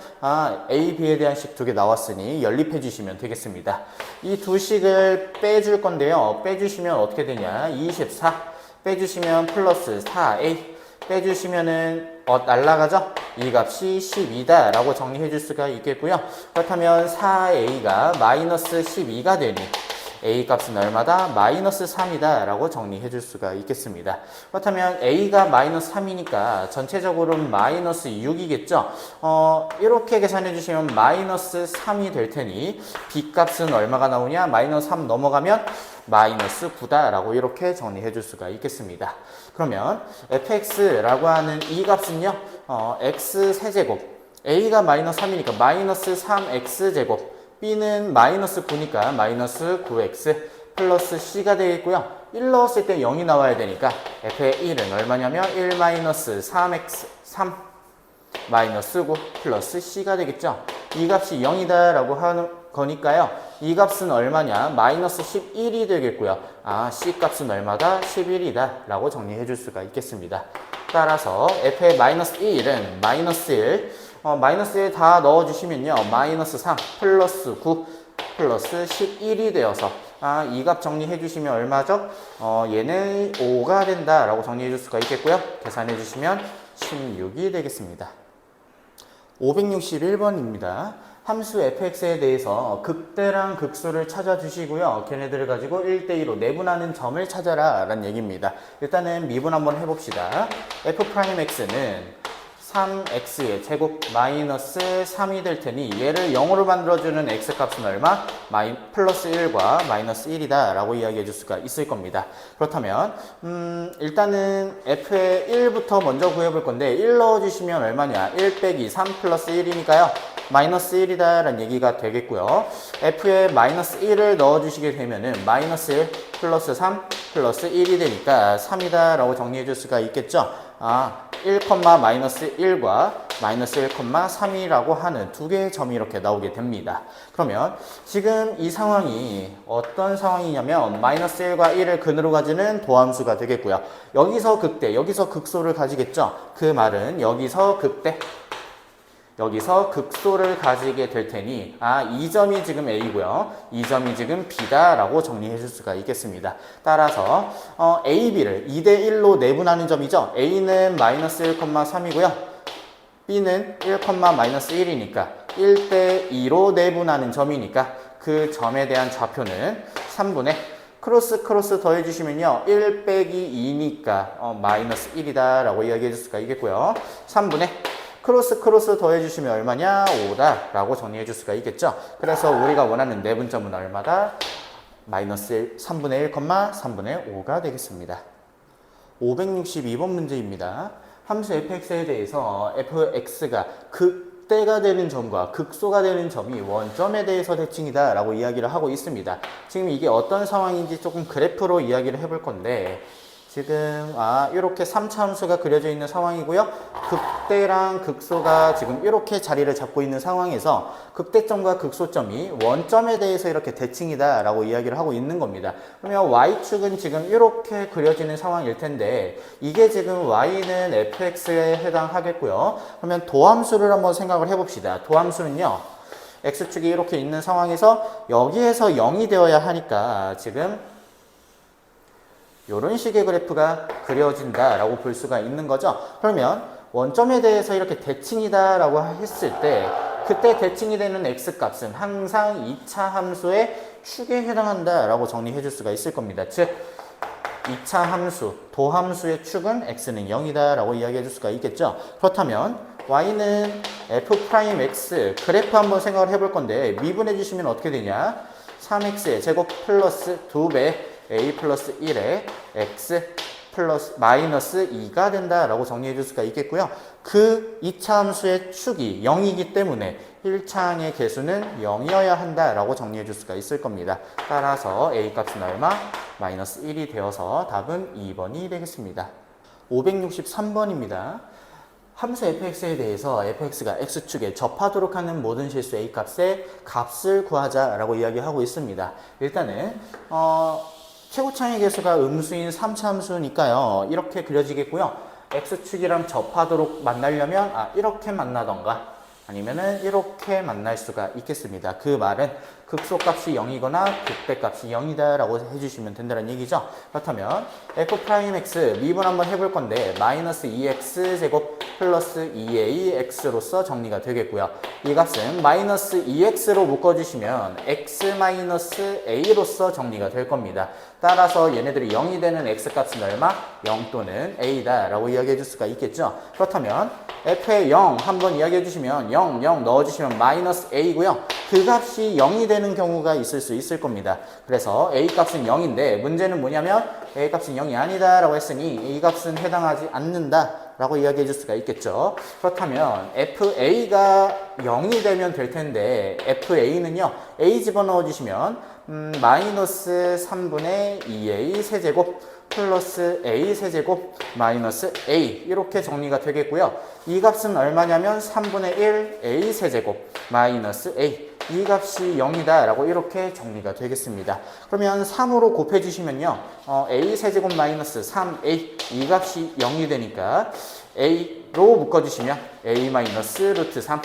a, b에 대한 식 두 개 나왔으니 연립해 주시면 되겠습니다. 이 두 식을 빼줄 건데요. 빼주시면 어떻게 되냐? 24 빼주시면 플러스 4a 빼주시면은 날라가죠? 이 값이 12다 라고 정리해 줄 수가 있겠고요. 그렇다면 4a가 마이너스 12가 되니 a 값은 얼마다? 마이너스 3이다 라고 정리해 줄 수가 있겠습니다. 그렇다면 a가 마이너스 3이니까 전체적으로는 마이너스 6이겠죠? 이렇게 계산해 주시면 마이너스 3이 될 테니 b 값은 얼마가 나오냐? 마이너스 3 넘어가면 마이너스 9다 라고 이렇게 정리해 줄 수가 있겠습니다. 그러면 fx라고 하는 이 값은요 x 세제곱 a가 마이너스 3이니까 마이너스 3x 제곱 b는 마이너스 9니까 마이너스 9x 플러스 C가 되겠고요. 1 넣었을 때 0이 나와야 되니까 f의 1은 얼마냐면 1 마이너스 3x 3 마이너스 9 플러스 C가 되겠죠. 이 값이 0이다 라고 하는 거니까요. 이 값은 얼마냐? 마이너스 11이 되겠고요. C 값은 얼마다? 11이다 라고 정리해 줄 수가 있겠습니다. 따라서 f의 마이너스 1은 마이너스 1, 마이너스 1 다 넣어주시면요. 마이너스 3 플러스 9 플러스 11이 되어서 이 값 정리해 주시면 얼마죠? 얘는 5가 된다 라고 정리해 줄 수가 있겠고요. 계산해 주시면 16이 되겠습니다. 561번입니다. 함수 fx에 대해서 극대랑 극소를 찾아주시고요. 걔네들을 가지고 1대2로 내분하는 점을 찾아라 라는 얘기입니다. 일단은 미분 한번 해봅시다. f'x는 3x의 제곱 마이너스 3이 될 테니 얘를 0으로 만들어주는 x값은 얼마? 플러스 1과 마이너스 1이다 라고 이야기해 줄 수가 있을 겁니다. 그렇다면 일단은 f의 1부터 먼저 구해볼 건데 1 넣어주시면 얼마냐? 1 빼기 3 플러스 1이니까요. 마이너스 1이다 라는 얘기가 되겠고요. f에 마이너스 1을 넣어주시게 되면은 마이너스 1 플러스 3 플러스 1이 되니까 3이다 라고 정리해 줄 수가 있겠죠. 1, 마이너스 1과 마이너스 1,3이라고 하는 두 개의 점이 이렇게 나오게 됩니다. 그러면 지금 이 상황이 어떤 상황이냐면 마이너스 1과 1을 근으로 가지는 도함수가 되겠고요. 여기서 극대, 여기서 극소를 가지겠죠. 그 말은 여기서 극대, 여기서 극소를 가지게 될 테니 이 점이 지금 A고요. 이 점이 지금 B다 라고 정리해 줄 수가 있겠습니다. 따라서 A, B를 2대 1로 내분하는 점이죠. A는 마이너스 1,3이고요. B는 1, 마이너스 1이니까 1대 2로 내분하는 점이니까 그 점에 대한 좌표는 3분의 크로스 더해주시면요. 1 빼기 2니까 마이너스 1이다 라고 이야기해 줄 수가 있겠고요. 3분의 크로스 더해주시면 얼마냐? 5다 라고 정리해 줄 수가 있겠죠. 그래서 우리가 원하는 내분점은 얼마다? 마이너스 3분의 1, 3분의 5가 되겠습니다. 562번 문제입니다. 함수 fx에 대해서 fx가 극대가 되는 점과 극소가 되는 점이 원점에 대해서 대칭이다 라고 이야기를 하고 있습니다. 지금 이게 어떤 상황인지 조금 그래프로 이야기를 해볼 건데 지금 이렇게 3차 함수가 그려져 있는 상황이고요. 극대랑 극소가 지금 이렇게 자리를 잡고 있는 상황에서 극대점과 극소점이 원점에 대해서 이렇게 대칭이다 라고 이야기를 하고 있는 겁니다. 그러면 y축은 지금 이렇게 그려지는 상황일 텐데 이게 지금 y는 fx에 해당하겠고요. 그러면 도함수를 한번 생각을 해봅시다. 도함수는요. x축이 이렇게 있는 상황에서 여기에서 0이 되어야 하니까 지금 이런 식의 그래프가 그려진다라고 볼 수가 있는 거죠. 그러면 원점에 대해서 이렇게 대칭이다라고 했을 때 그때 대칭이 되는 x값은 항상 2차 함수의 축에 해당한다라고 정리해 줄 수가 있을 겁니다. 즉 2차 함수, 도함수의 축은 x는 0이다라고 이야기해 줄 수가 있겠죠. 그렇다면 y는 f'x 그래프 한번 생각을 해볼 건데 미분해 주시면 어떻게 되냐? 3x의 제곱 플러스 2배 a 플러스 1에 x 플러스 마이너스 2가 된다라고 정리해 줄 수가 있겠고요. 그 2차 함수의 축이 0이기 때문에 1차항의 개수는 0이어야 한다라고 정리해 줄 수가 있을 겁니다. 따라서 a 값은 얼마? 마이너스 1이 되어서 답은 2번이 되겠습니다. 563번입니다. 함수 fx에 대해서 fx가 x축에 접하도록 하는 모든 실수 a 값의 값을 구하자라고 이야기하고 있습니다. 일단은 최고차의 개수가 음수인 3차 함수니까요. 이렇게 그려지겠고요. x축이랑 접하도록 만나려면 이렇게 만나던가 아니면은 이렇게 만날 수가 있겠습니다. 그 말은 극소값이 0이거나 극대값이 0이다 라고 해주시면 된다는 얘기죠. 그렇다면 f'x 미분 한번 해볼 건데 마이너스 2x 제곱 플러스 2ax로서 정리가 되겠고요. 이 값은 마이너스 2x로 묶어주시면 x 마이너스 a로서 정리가 될 겁니다. 따라서 얘네들이 0이 되는 x값은 얼마? 0 또는 a다 라고 이야기해 줄 수가 있겠죠. 그렇다면 f의 0 한번 이야기해 주시면 0 넣어주시면 마이너스 a고요. 그 값이 0이 되는 경우가 있을 수 있을 겁니다. 그래서 a 값은 0인데 문제는 뭐냐면 a 값은 0이 아니다 라고 했으니 a 값은 해당하지 않는다 라고 이야기해 줄 수가 있겠죠. 그렇다면 FA가 0이 되면 될 텐데 FA는요, A 집어넣어 주시면 마이너스 3분의 2A 세제곱 플러스 A 세제곱 마이너스 A 이렇게 정리가 되겠고요. 이 값은 얼마냐면 3분의 1 A 세제곱 마이너스 A, 이 값이 0이다 라고 이렇게 정리가 되겠습니다. 그러면 3으로 곱해주시면요, A 세제곱 마이너스 3A, 이 값이 0이 되니까 A로 묶어주시면 A 마이너스 루트 3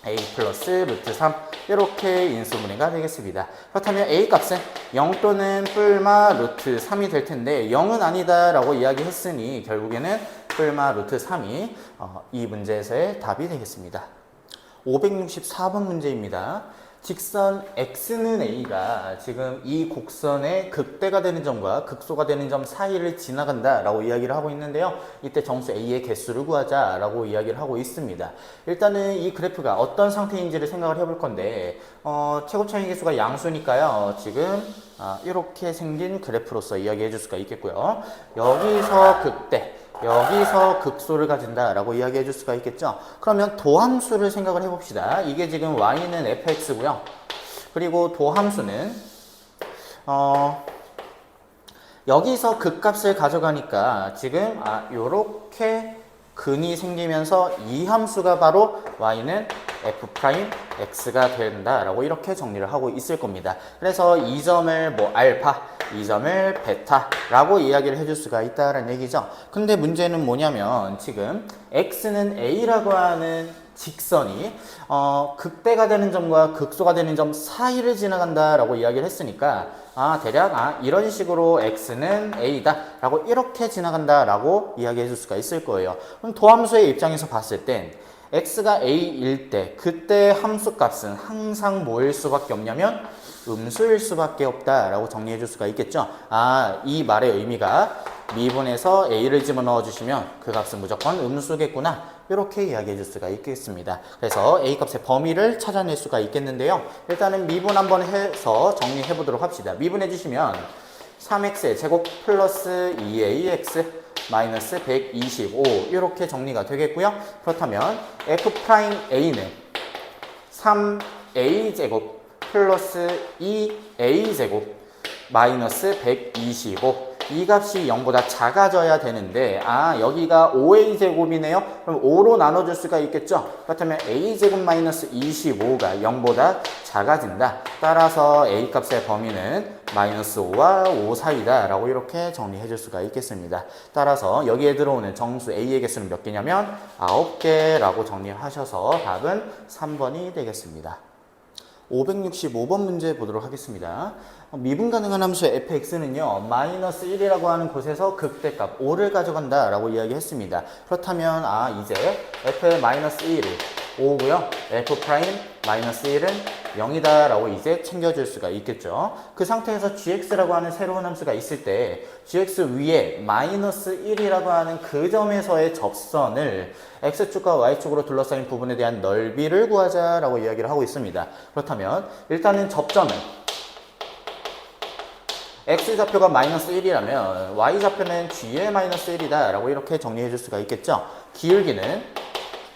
A 플러스 루트 3 이렇게 인수분해가 되겠습니다. 그렇다면 A 값은 0 또는 뿔마 루트 3이 될 텐데 0은 아니다 라고 이야기했으니 결국에는 뿔마 루트 3이 이 문제에서의 답이 되겠습니다. 564번 문제입니다. 직선 x는 a가 지금 이 곡선의 극대가 되는 점과 극소가 되는 점 사이를 지나간다 라고 이야기를 하고 있는데요. 이때 정수 a의 개수를 구하자 라고 이야기를 하고 있습니다. 일단은 이 그래프가 어떤 상태인지를 생각을 해볼 건데 최고차이 개수가 양수니까요. 지금 이렇게 생긴 그래프로서 이야기해 줄 수가 있겠고요. 여기서 극대, 여기서 극소를 가진다 라고 이야기해 줄 수가 있겠죠. 그러면 도함수를 생각을 해봅시다. 이게 지금 y는 fx고요. 그리고 도함수는 여기서 극값을 가져가니까 지금 요렇게 근이 생기면서 이 함수가 바로 y는 f'x가 된다 라고 이렇게 정리를 하고 있을 겁니다. 그래서 이 점을 뭐 알파, 이 점을 베타 라고 이야기를 해줄 수가 있다는 얘기죠. 근데 문제는 뭐냐면 지금 x는 a라고 하는 직선이 극대가 되는 점과 극소가 되는 점 사이를 지나간다 라고 이야기를 했으니까 대략 이런 식으로 x는 a다 라고 이렇게 지나간다 라고 이야기해 줄 수가 있을 거예요. 그럼 도함수의 입장에서 봤을 땐 x가 a일 때 그때 함수값은 항상 뭐일 수밖에 없냐면 음수일 수밖에 없다 라고 정리해 줄 수가 있겠죠. 이 말의 의미가 미분에서 a를 집어넣어 주시면 그 값은 무조건 음수겠구나 이렇게 이야기해 줄 수가 있겠습니다. 그래서 a 값의 범위를 찾아낼 수가 있겠는데요. 일단은 미분 한번 해서 정리해 보도록 합시다. 미분해 주시면 3x의 제곱 플러스 2ax 마이너스 125 이렇게 정리가 되겠고요. 그렇다면 f'a는 3a제곱 플러스 2a제곱 마이너스 125 이 값이 0보다 작아져야 되는데 여기가 5a제곱이네요. 그럼 5로 나눠줄 수가 있겠죠. 그렇다면 a제곱 마이너스 25가 0보다 작아진다. 따라서 a 값의 범위는 마이너스 5와 5 사이다 라고 이렇게 정리해 줄 수가 있겠습니다. 따라서 여기에 들어오는 정수 a의 개수는 몇 개냐면 9개라고 정리하셔서 답은 3번이 되겠습니다. 565번 문제 보도록 하겠습니다. 미분 가능한 함수 fx는요 마이너스 1이라고 하는 곳에서 극대값 5를 가져간다 라고 이야기했습니다. 그렇다면 이제 f의 마이너스 1이 5고요 f 프라임 마이너스 1은 0이다 라고 이제 챙겨줄 수가 있겠죠. 그 상태에서 gx라고 하는 새로운 함수가 있을 때 gx 위에 마이너스 1이라고 하는 그 점에서의 접선을 x축과 y축으로 둘러싸인 부분에 대한 넓이를 구하자 라고 이야기를 하고 있습니다. 그렇다면 일단은 접점은 x좌표가 마이너스 1이라면 y좌표는 g의 마이너스 1이다 라고 이렇게 정리해 줄 수가 있겠죠. 기울기는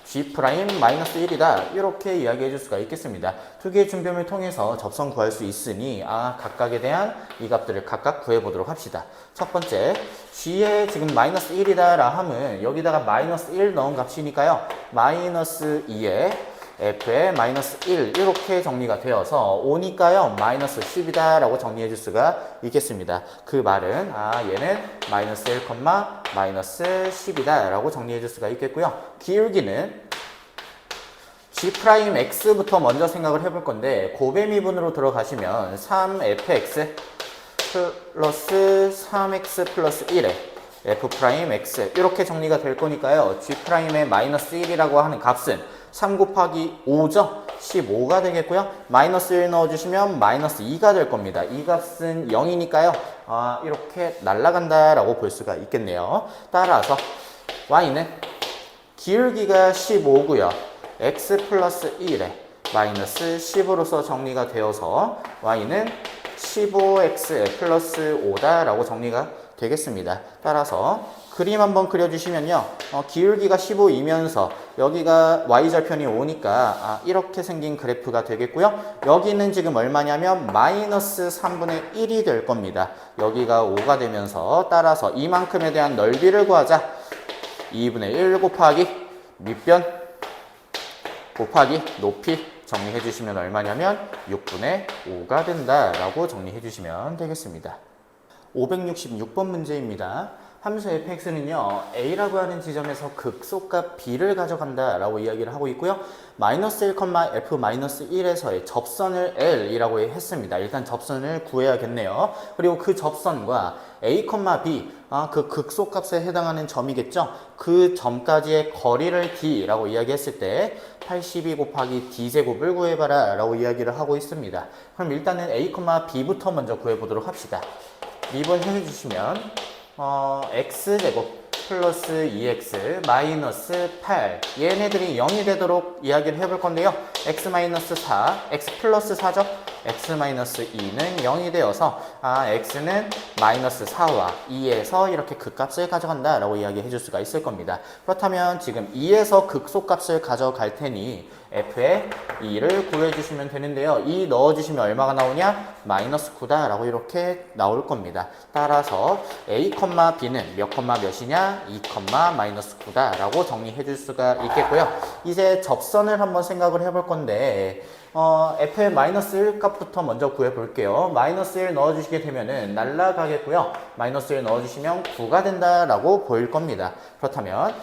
g 프라임 마이너스 1이다 이렇게 이야기해 줄 수가 있겠습니다. 두 개의 중점을 통해서 접선 구할 수 있으니 각각에 대한 이 값들을 각각 구해 보도록 합시다. 첫 번째 g의 지금 마이너스 1이다 라 함은 여기다가 마이너스 1 넣은 값이니까요 마이너스 2에 f의 마이너스 1 이렇게 정리가 되어서 5니까요 마이너스 10이다 라고 정리해 줄 수가 있겠습니다. 그 말은 얘는 마이너스 1, 마이너스 10이다 라고 정리해 줄 수가 있겠고요. 기울기는 g'x부터 먼저 생각을 해볼 건데 곱의 미분으로 들어가시면 3fx 플러스 3x 플러스 1에 f'x 이렇게 정리가 될 거니까요. g'의 마이너스 1이라고 하는 값은 3 곱하기 5죠? 15가 되겠고요. 마이너스 1 넣어주시면 마이너스 2가 될 겁니다. 이 값은 0이니까요. 이렇게 날아간다 라고 볼 수가 있겠네요. 따라서 y는 기울기가 15고요. x 플러스 1에 마이너스 10으로서 정리가 되어서 y는 15x 플러스 5다 라고 정리가 되겠습니다. 따라서 그림 한번 그려주시면요. 기울기가 15이면서 여기가 y절편이 5니까 이렇게 생긴 그래프가 되겠고요. 여기는 지금 얼마냐면 마이너스 3분의 1이 될 겁니다. 여기가 5가 되면서 따라서 이만큼에 대한 넓이를 구하자. 2분의 1 곱하기 밑변 곱하기 높이 정리해 주시면 얼마냐면 6분의 5가 된다라고 정리해 주시면 되겠습니다. 566번 문제입니다. 함수 fx는요, a라고 하는 지점에서 극소값 b를 가져간다 라고 이야기를 하고 있고요. 마이너스 1, f 마이너스 1에서의 접선을 l이라고 했습니다. 일단 접선을 구해야겠네요. 그리고 그 접선과 a, b, 그 극소값에 해당하는 점이겠죠. 그 점까지의 거리를 d라고 이야기했을 때 82 곱하기 d제곱을 구해봐라 라고 이야기를 하고 있습니다. 그럼 일단은 a, b부터 먼저 구해보도록 합시다. 미분해 주시면 x제곱 플러스 2x 마이너스 8 얘네들이 0이 되도록 이야기를 해볼 건데요. x 마이너스 4, x 플러스 4죠? x 마이너스 2는 0이 되어서 x는 마이너스 4와 2에서 이렇게 극값을 가져간다 라고 이야기해 줄 수가 있을 겁니다. 그렇다면 지금 2에서 극소값을 가져갈 테니 f의 2를 구해주시면 되는데요. 2 넣어주시면 얼마가 나오냐? 마이너스 9다 라고 이렇게 나올 겁니다. 따라서 a, b는 몇 몇이냐? 2, 마이너스 9다 라고 정리해 줄 수가 있겠고요. 이제 접선을 한번 생각을 해볼 건데 f의 마이너스 1 값부터 먼저 구해볼게요. 마이너스 1 넣어주시게 되면은 날라가겠고요. 마이너스 1 넣어주시면 9가 된다라고 보일 겁니다. 그렇다면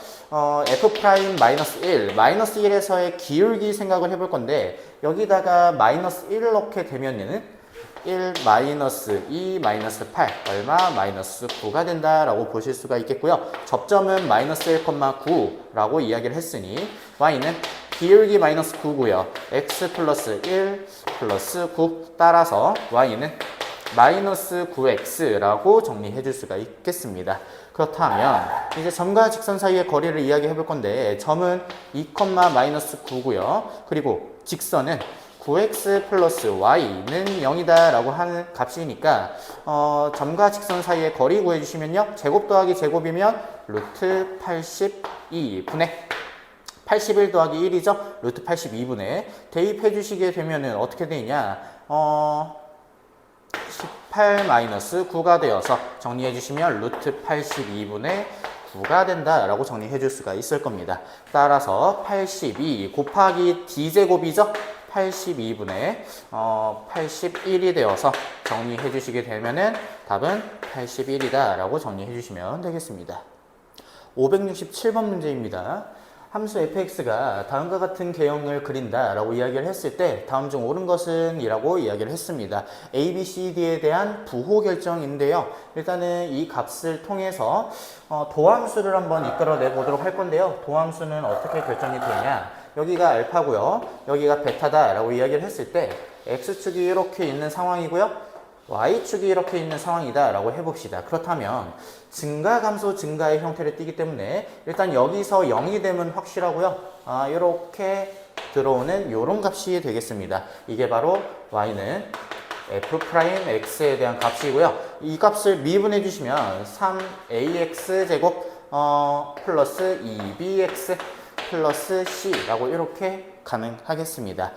f 프라임 마이너스 1, 마이너스 1에서의 기울기 생각을 해볼 건데 여기다가 마이너스 1을 넣게 되면은 1 마이너스 2 마이너스 8 얼마? 마이너스 9가 된다라고 보실 수가 있겠고요. 접점은 마이너스 1,9라고 이야기를 했으니 y는 기울기 마이너스 9고요. x 플러스 1 플러스 9 따라서 y는 마이너스 9x라고 정리해 줄 수가 있겠습니다. 그렇다면 이제 점과 직선 사이의 거리를 이야기해 볼 건데 점은 2, 마이너스 9고요. 그리고 직선은 9x 플러스 y는 0이다 라고 하는 값이니까 점과 직선 사이의 거리 구해주시면요. 제곱 더하기 제곱이면 루트 82분의 81 더하기 1이죠. 루트 82분의 대입해 주시게 되면은 어떻게 되냐 18 마이너스 9가 되어서 정리해 주시면 루트 82분의 9가 된다라고 정리해 줄 수가 있을 겁니다. 따라서 82 곱하기 d제곱이죠. 82분의 81이 되어서 정리해 주시게 되면은 답은 81이다 라고 정리해 주시면 되겠습니다. 567번 문제입니다. 함수 fx가 다음과 같은 개형을 그린다 라고 이야기를 했을 때 다음 중 옳은 것은 이라고 이야기를 했습니다. a, b, c, d에 대한 부호 결정인데요. 일단은 이 값을 통해서 도함수를 한번 이끌어내 보도록 할 건데요. 도함수는 어떻게 결정이 되냐, 여기가 알파고요, 여기가 베타다 라고 이야기를 했을 때 x축이 이렇게 있는 상황이고요, y축이 이렇게 있는 상황이다 라고 해봅시다. 그렇다면 증가감소 증가의 형태를 띠기 때문에 일단 여기서 0이 되면 확실하고요. 이렇게 들어오는 요런 값이 되겠습니다. 이게 바로 y는 f'x에 대한 값이고요. 이 값을 미분해 주시면 3ax 제곱 플러스 2bx 플러스 c라고 이렇게 가능하겠습니다.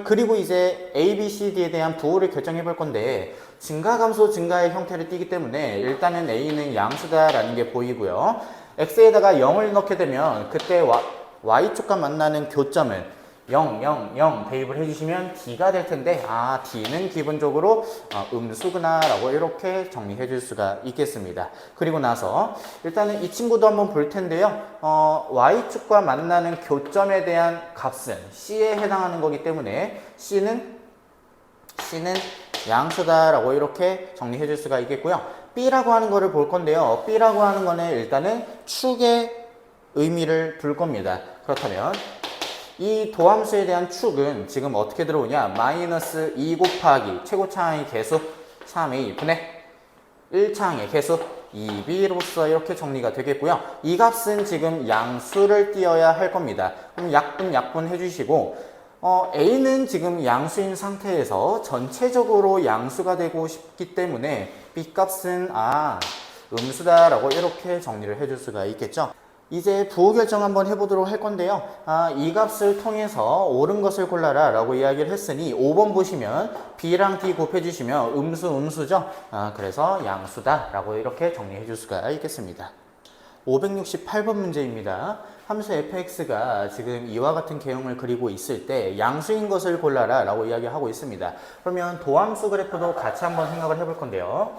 그리고 이제 a, b, c, d에 대한 부호를 결정해 볼 건데 증가감소 증가의 형태를 띠기 때문에 일단은 a는 양수다라는 게 보이고요. x에다가 0을 넣게 되면 그때 y축과 만나는 교점은 0, 0, 0 대입을 해주시면 d가 될 텐데 d는 기본적으로 음수구나 라고 이렇게 정리해 줄 수가 있겠습니다. 그리고 나서 일단은 이 친구도 한번 볼 텐데요. y축과 만나는 교점에 대한 값은 c에 해당하는 거기 때문에 c는 양수다 라고 이렇게 정리해 줄 수가 있겠고요. b라고 하는 거를 볼 건데요. b라고 하는 거는 일단은 축의 의미를 둘 겁니다. 그렇다면 이 도함수에 대한 축은 지금 어떻게 들어오냐, 마이너스 2 곱하기 최고차항의 개수 3a 분의 1차항의 개수 2b로서 이렇게 정리가 되겠고요. 이 값은 지금 양수를 띄어야 할 겁니다. 그럼 약분 해주시고 a는 지금 양수인 상태에서 전체적으로 양수가 되고 싶기 때문에 b 값은 음수다라고 이렇게 정리를 해줄 수가 있겠죠. 이제 부호 결정 한번 해보도록 할 건데요. 이 값을 통해서 옳은 것을 골라라 라고 이야기를 했으니 5번 보시면 B랑 D 곱해주시면 음수죠. 그래서 양수다 라고 이렇게 정리해 줄 수가 있겠습니다. 568번 문제입니다. 함수 fx가 지금 이와 같은 개형을 그리고 있을 때 양수인 것을 골라라 라고 이야기하고 있습니다. 그러면 도함수 그래프도 같이 한번 생각을 해볼 건데요.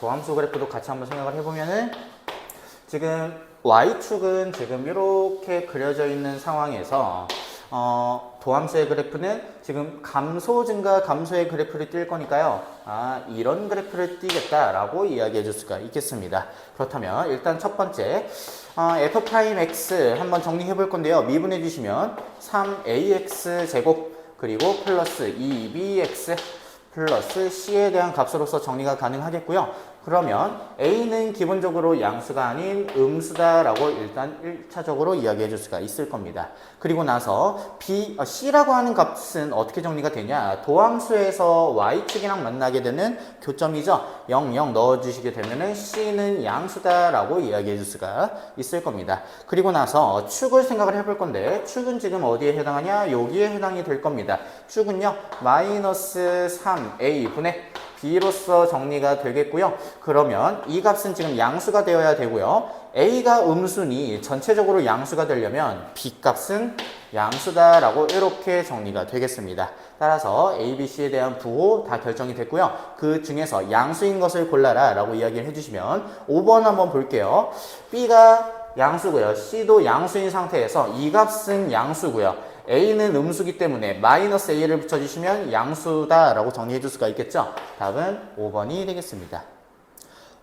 도함수 그래프도 같이 한번 생각을 해보면은 지금 y축은 지금 이렇게 그려져 있는 상황에서 도함수의 그래프는 지금 감소 증가 감소의 그래프를 띌 거니까요. 이런 그래프를 띄겠다라고 이야기해 줄 수가 있겠습니다. 그렇다면 일단 첫 번째 f'x 한번 정리해 볼 건데요. 미분해 주시면 3ax 제곱 그리고 플러스 2bx 플러스 c에 대한 값으로서 정리가 가능하겠고요. 그러면 a는 기본적으로 양수가 아닌 음수다라고 일단 1차적으로 이야기해 줄 수가 있을 겁니다. 그리고 나서 c라고 하는 값은 어떻게 정리가 되냐? 도함수에서 y축이랑 만나게 되는 교점이죠. 0, 0 넣어주시게 되면은 c는 양수다라고 이야기해 줄 수가 있을 겁니다. 그리고 나서 축을 생각을 해볼 건데 축은 지금 어디에 해당하냐? 여기에 해당이 될 겁니다. 축은요 마이너스 3a 분의 b로서 정리가 되겠고요. 그러면 이 값은 지금 양수가 되어야 되고요. a가 음수니 전체적으로 양수가 되려면 b 값은 양수다라고 이렇게 정리가 되겠습니다. 따라서 a, b, c에 대한 부호 다 결정이 됐고요. 그 중에서 양수인 것을 골라라 라고 이야기를 해주시면 5번 한번 볼게요. b가 양수고요. c도 양수인 상태에서 이 값은 양수고요. a는 음수기 때문에 마이너스 a를 붙여주시면 양수다라고 정리해 줄 수가 있겠죠. 답은 5번이 되겠습니다.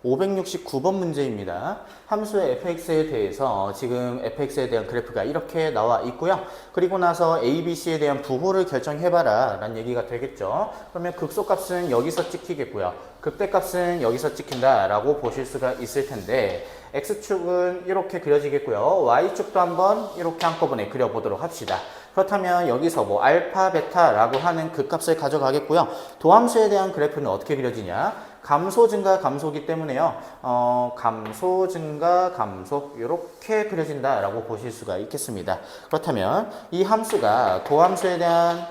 569번 문제입니다. 함수의 fx에 대해서 지금 fx에 대한 그래프가 이렇게 나와 있고요. 그리고 나서 a, b, c에 대한 부호를 결정해봐라 라는 얘기가 되겠죠. 그러면 극소값은 여기서 찍히겠고요. 극대값은 여기서 찍힌다 라고 보실 수가 있을 텐데 x축은 이렇게 그려지겠고요. y축도 한번 이렇게 한꺼번에 그려보도록 합시다. 그렇다면 여기서 뭐 알파, 베타라고 하는 극값을 가져가겠고요. 도함수에 대한 그래프는 어떻게 그려지냐? 감소, 증가, 감소기 때문에요. 감소, 증가, 감소 이렇게 그려진다라고 보실 수가 있겠습니다. 그렇다면 이 함수가 도함수에 대한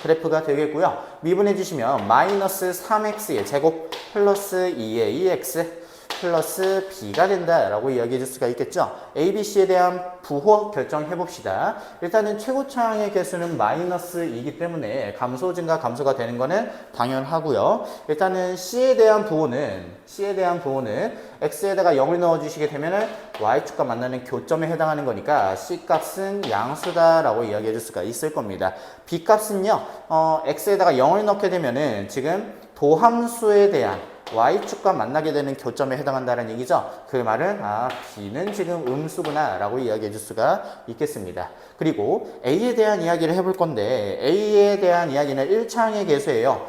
그래프가 되겠고요. 미분해 주시면 마이너스 3x의 제곱 플러스 2ax 플러스 b가 된다라고 이야기해 줄 수가 있겠죠. a, b, c에 대한 부호 결정해 봅시다. 일단은 최고차항의 개수는 마이너스 2이기 때문에 감소, 증가, 감소가 되는 거는 당연하고요. 일단은 c에 대한 부호는 x에다가 0을 넣어 주시게 되면은 y축과 만나는 교점에 해당하는 거니까 c 값은 양수다라고 이야기해 줄 수가 있을 겁니다. b 값은요. x에다가 0을 넣게 되면은 지금 도함수에 대한 y축과 만나게 되는 교점에 해당한다는 얘기죠. 그 말은 b는 지금 음수구나 라고 이야기해 줄 수가 있겠습니다. 그리고 a에 대한 이야기를 해볼 건데 a에 대한 이야기는 1차항의 개수예요.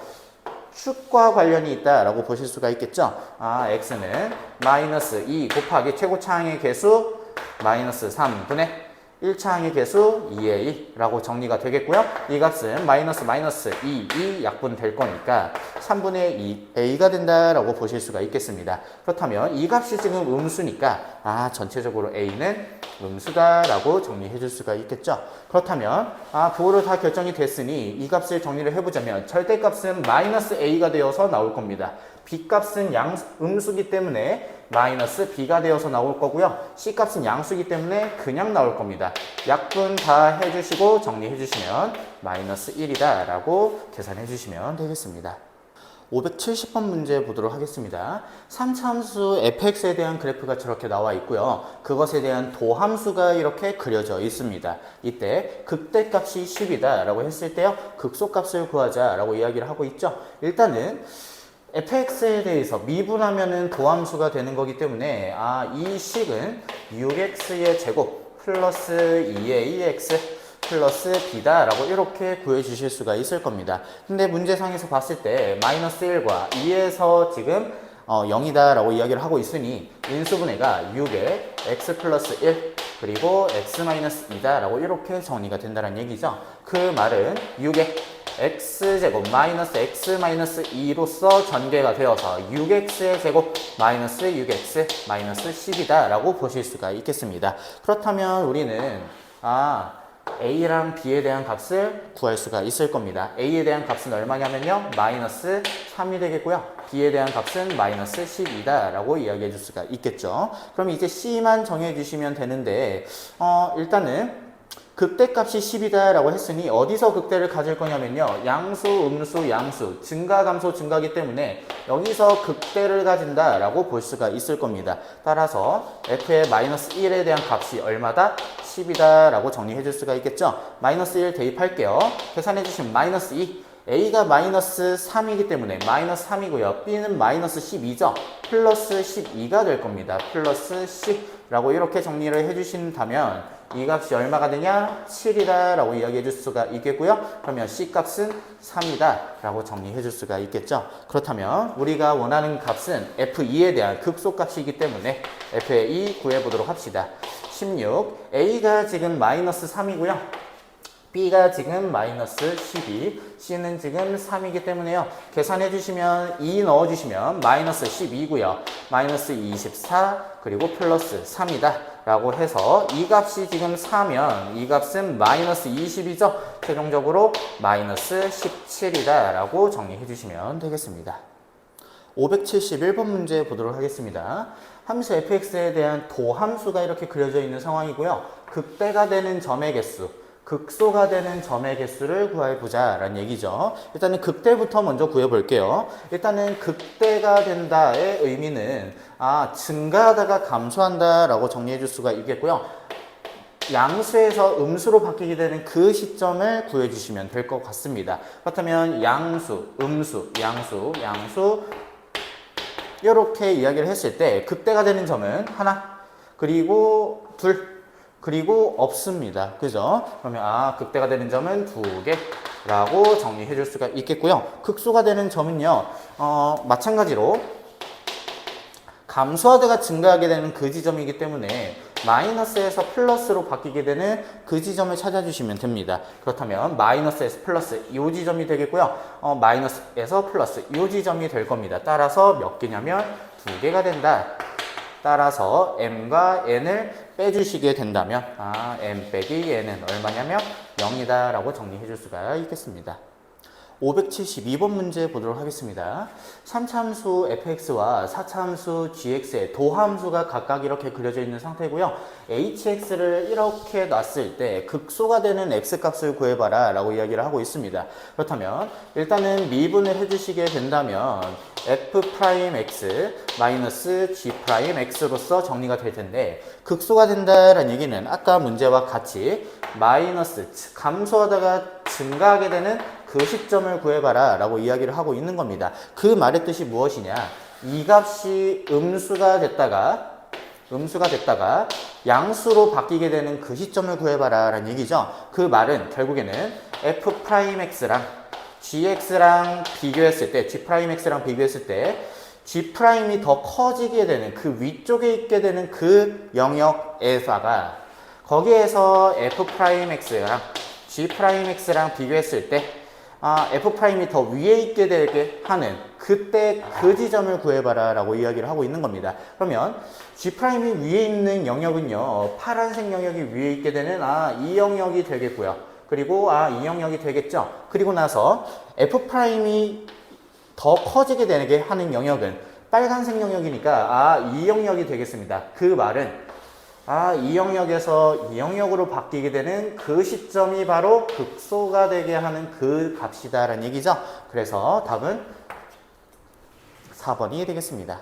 축과 관련이 있다라고 보실 수가 있겠죠. x는 마이너스 2 곱하기 최고차항의 개수 마이너스 3분의 1차항의 개수 2a라고 정리가 되겠고요. 이 값은 마이너스 2 약분될 거니까 3분의 2a가 된다라고 보실 수가 있겠습니다. 그렇다면 이 값이 지금 음수니까 전체적으로 a는 음수다라고 정리해 줄 수가 있겠죠. 그렇다면 부호로 다 결정이 됐으니 이 값을 정리를 해보자면 절대값은 마이너스 a가 되어서 나올 겁니다. b값은 음수기 때문에 마이너스 b가 되어서 나올 거고요. c값은 양수기 때문에 그냥 나올 겁니다. 약분 다 해주시고 정리해 주시면 마이너스 1이다 라고 계산해 주시면 되겠습니다. 570번 문제 보도록 하겠습니다. 3차 함수 fx에 대한 그래프가 저렇게 나와 있고요. 그것에 대한 도함수가 이렇게 그려져 있습니다. 이때 극대값이 10이다 라고 했을 때요. 극소값을 구하자 라고 이야기를 하고 있죠. 일단은 fx에 대해서 미분하면은 도함수가 되는 거기 때문에 이 식은 6x의 제곱 플러스 2ax 플러스 b다 라고 이렇게 구해주실 수가 있을 겁니다. 근데 문제상에서 봤을 때 마이너스 1과 2에서 지금 0이다 라고 이야기를 하고 있으니 인수분해가 6에 x 플러스 1 그리고 x 마이너스 2다 라고 이렇게 정리가 된다는 얘기죠. 그 말은 6에 x제곱 마이너스 x 마이너스 2로서 전개가 되어서 6x의 제곱 마이너스 6x 마이너스 10이다 라고 보실 수가 있겠습니다. 그렇다면 우리는 a랑 b에 대한 값을 구할 수가 있을 겁니다. a에 대한 값은 얼마냐면요, 마이너스 3이 되겠고요. b에 대한 값은 마이너스 10이다 라고 이야기해 줄 수가 있겠죠. 그럼 이제 c만 정해 주시면 되는데 일단은 극대값이 10이다 라고 했으니 어디서 극대를 가질 거냐면요, 양수, 음수, 양수, 증가, 감소, 증가기 때문에 여기서 극대를 가진다 라고 볼 수가 있을 겁니다. 따라서 f의 마이너스 1에 대한 값이 얼마다? 10이다 라고 정리해 줄 수가 있겠죠. 마이너스 1 대입할게요. 계산해 주시면 마이너스 2, a가 마이너스 3이기 때문에 마이너스 3이고요. b는 마이너스 12죠. 플러스 12가 될 겁니다. 플러스 10 라고 이렇게 정리를 해주신다면 이 값이 얼마가 되냐? 7이다 라고 이야기해 줄 수가 있겠고요. 그러면 c 값은 3이다 라고 정리해 줄 수가 있겠죠. 그렇다면 우리가 원하는 값은 f2에 대한 극소값이기 때문에 f의 2 구해보도록 합시다. 16, a가 지금 마이너스 3이고요. b가 지금 마이너스 12, c는 지금 3이기 때문에요. 계산해 주시면 2 넣어 주시면 마이너스 12고요. 마이너스 24 그리고 플러스 3이다 라고 해서 이 값이 지금 4면 이 값은 마이너스 20이죠. 최종적으로 마이너스 17이다 라고 정리해 주시면 되겠습니다. 571번 문제 보도록 하겠습니다. 함수 fx에 대한 도함수가 이렇게 그려져 있는 상황이고요. 극대가 되는 점의 개수, 극소가 되는 점의 개수를 구해보자 라는 얘기죠. 일단은 극대부터 먼저 구해볼게요. 일단은 극대가 된다의 의미는 증가하다가 감소한다 라고 정리해 줄 수가 있겠고요. 양수에서 음수로 바뀌게 되는 그 시점을 구해주시면 될 것 같습니다. 그렇다면 양수, 음수, 양수 이렇게 이야기를 했을 때 극대가 되는 점은 하나, 그리고 둘, 그리고 없습니다. 그죠? 그러면 극대가 되는 점은 2개라고 정리해 줄 수가 있겠고요. 극소가 되는 점은요, 마찬가지로 감소하다가 증가하게 되는 그 지점이기 때문에 마이너스에서 플러스로 바뀌게 되는 그 지점을 찾아주시면 됩니다. 그렇다면 마이너스에서 플러스 이 지점이 되겠고요. 마이너스에서 플러스 이 지점이 될 겁니다. 따라서 몇 개냐면 2개가 된다. 따라서 m과 n을 빼주시게 된다면 m 빼기 n은 얼마냐면 0이다 라고 정리해 줄 수가 있겠습니다. 572번 문제 보도록 하겠습니다. 3차함수 fx와 4차함수 gx의 도함수가 각각 이렇게 그려져 있는 상태고요. hx를 이렇게 놨을 때 극소가 되는 x값을 구해봐라 라고 이야기를 하고 있습니다. 그렇다면 일단은 미분을 해주시게 된다면 f'x 마이너스 g'x로서 정리가 될 텐데, 극소가 된다라는 얘기는 아까 문제와 같이 마이너스 감소하다가 증가하게 되는 그 시점을 구해봐라 라고 이야기를 하고 있는 겁니다. 그 말의 뜻이 무엇이냐, 이 값이 음수가 됐다가 양수로 바뀌게 되는 그 시점을 구해봐라 라는 얘기죠. 그 말은 결국에는 f'x랑 gx랑 비교했을 때, g'x랑 비교했을 때 g'이 더 커지게 되는 그 위쪽에 있게 되는 그 영역에다가 거기에서 f'x랑 g'x랑 비교했을 때 f'이 더 위에 있게 되게 하는 그때 그 지점을 구해봐라 라고 이야기를 하고 있는 겁니다. 그러면 g'이 위에 있는 영역은요, 파란색 영역이 위에 있게 되는 이 영역이 되겠고요. 그리고 이 영역이 되겠죠. 그리고 나서 f'이 더 커지게 되게 하는 영역은 빨간색 영역이니까 이 영역이 되겠습니다. 그 말은 이 영역에서 이 영역으로 바뀌게 되는 그 시점이 바로 극소가 되게 하는 그 값이다 라는 얘기죠. 그래서 답은 4번이 되겠습니다.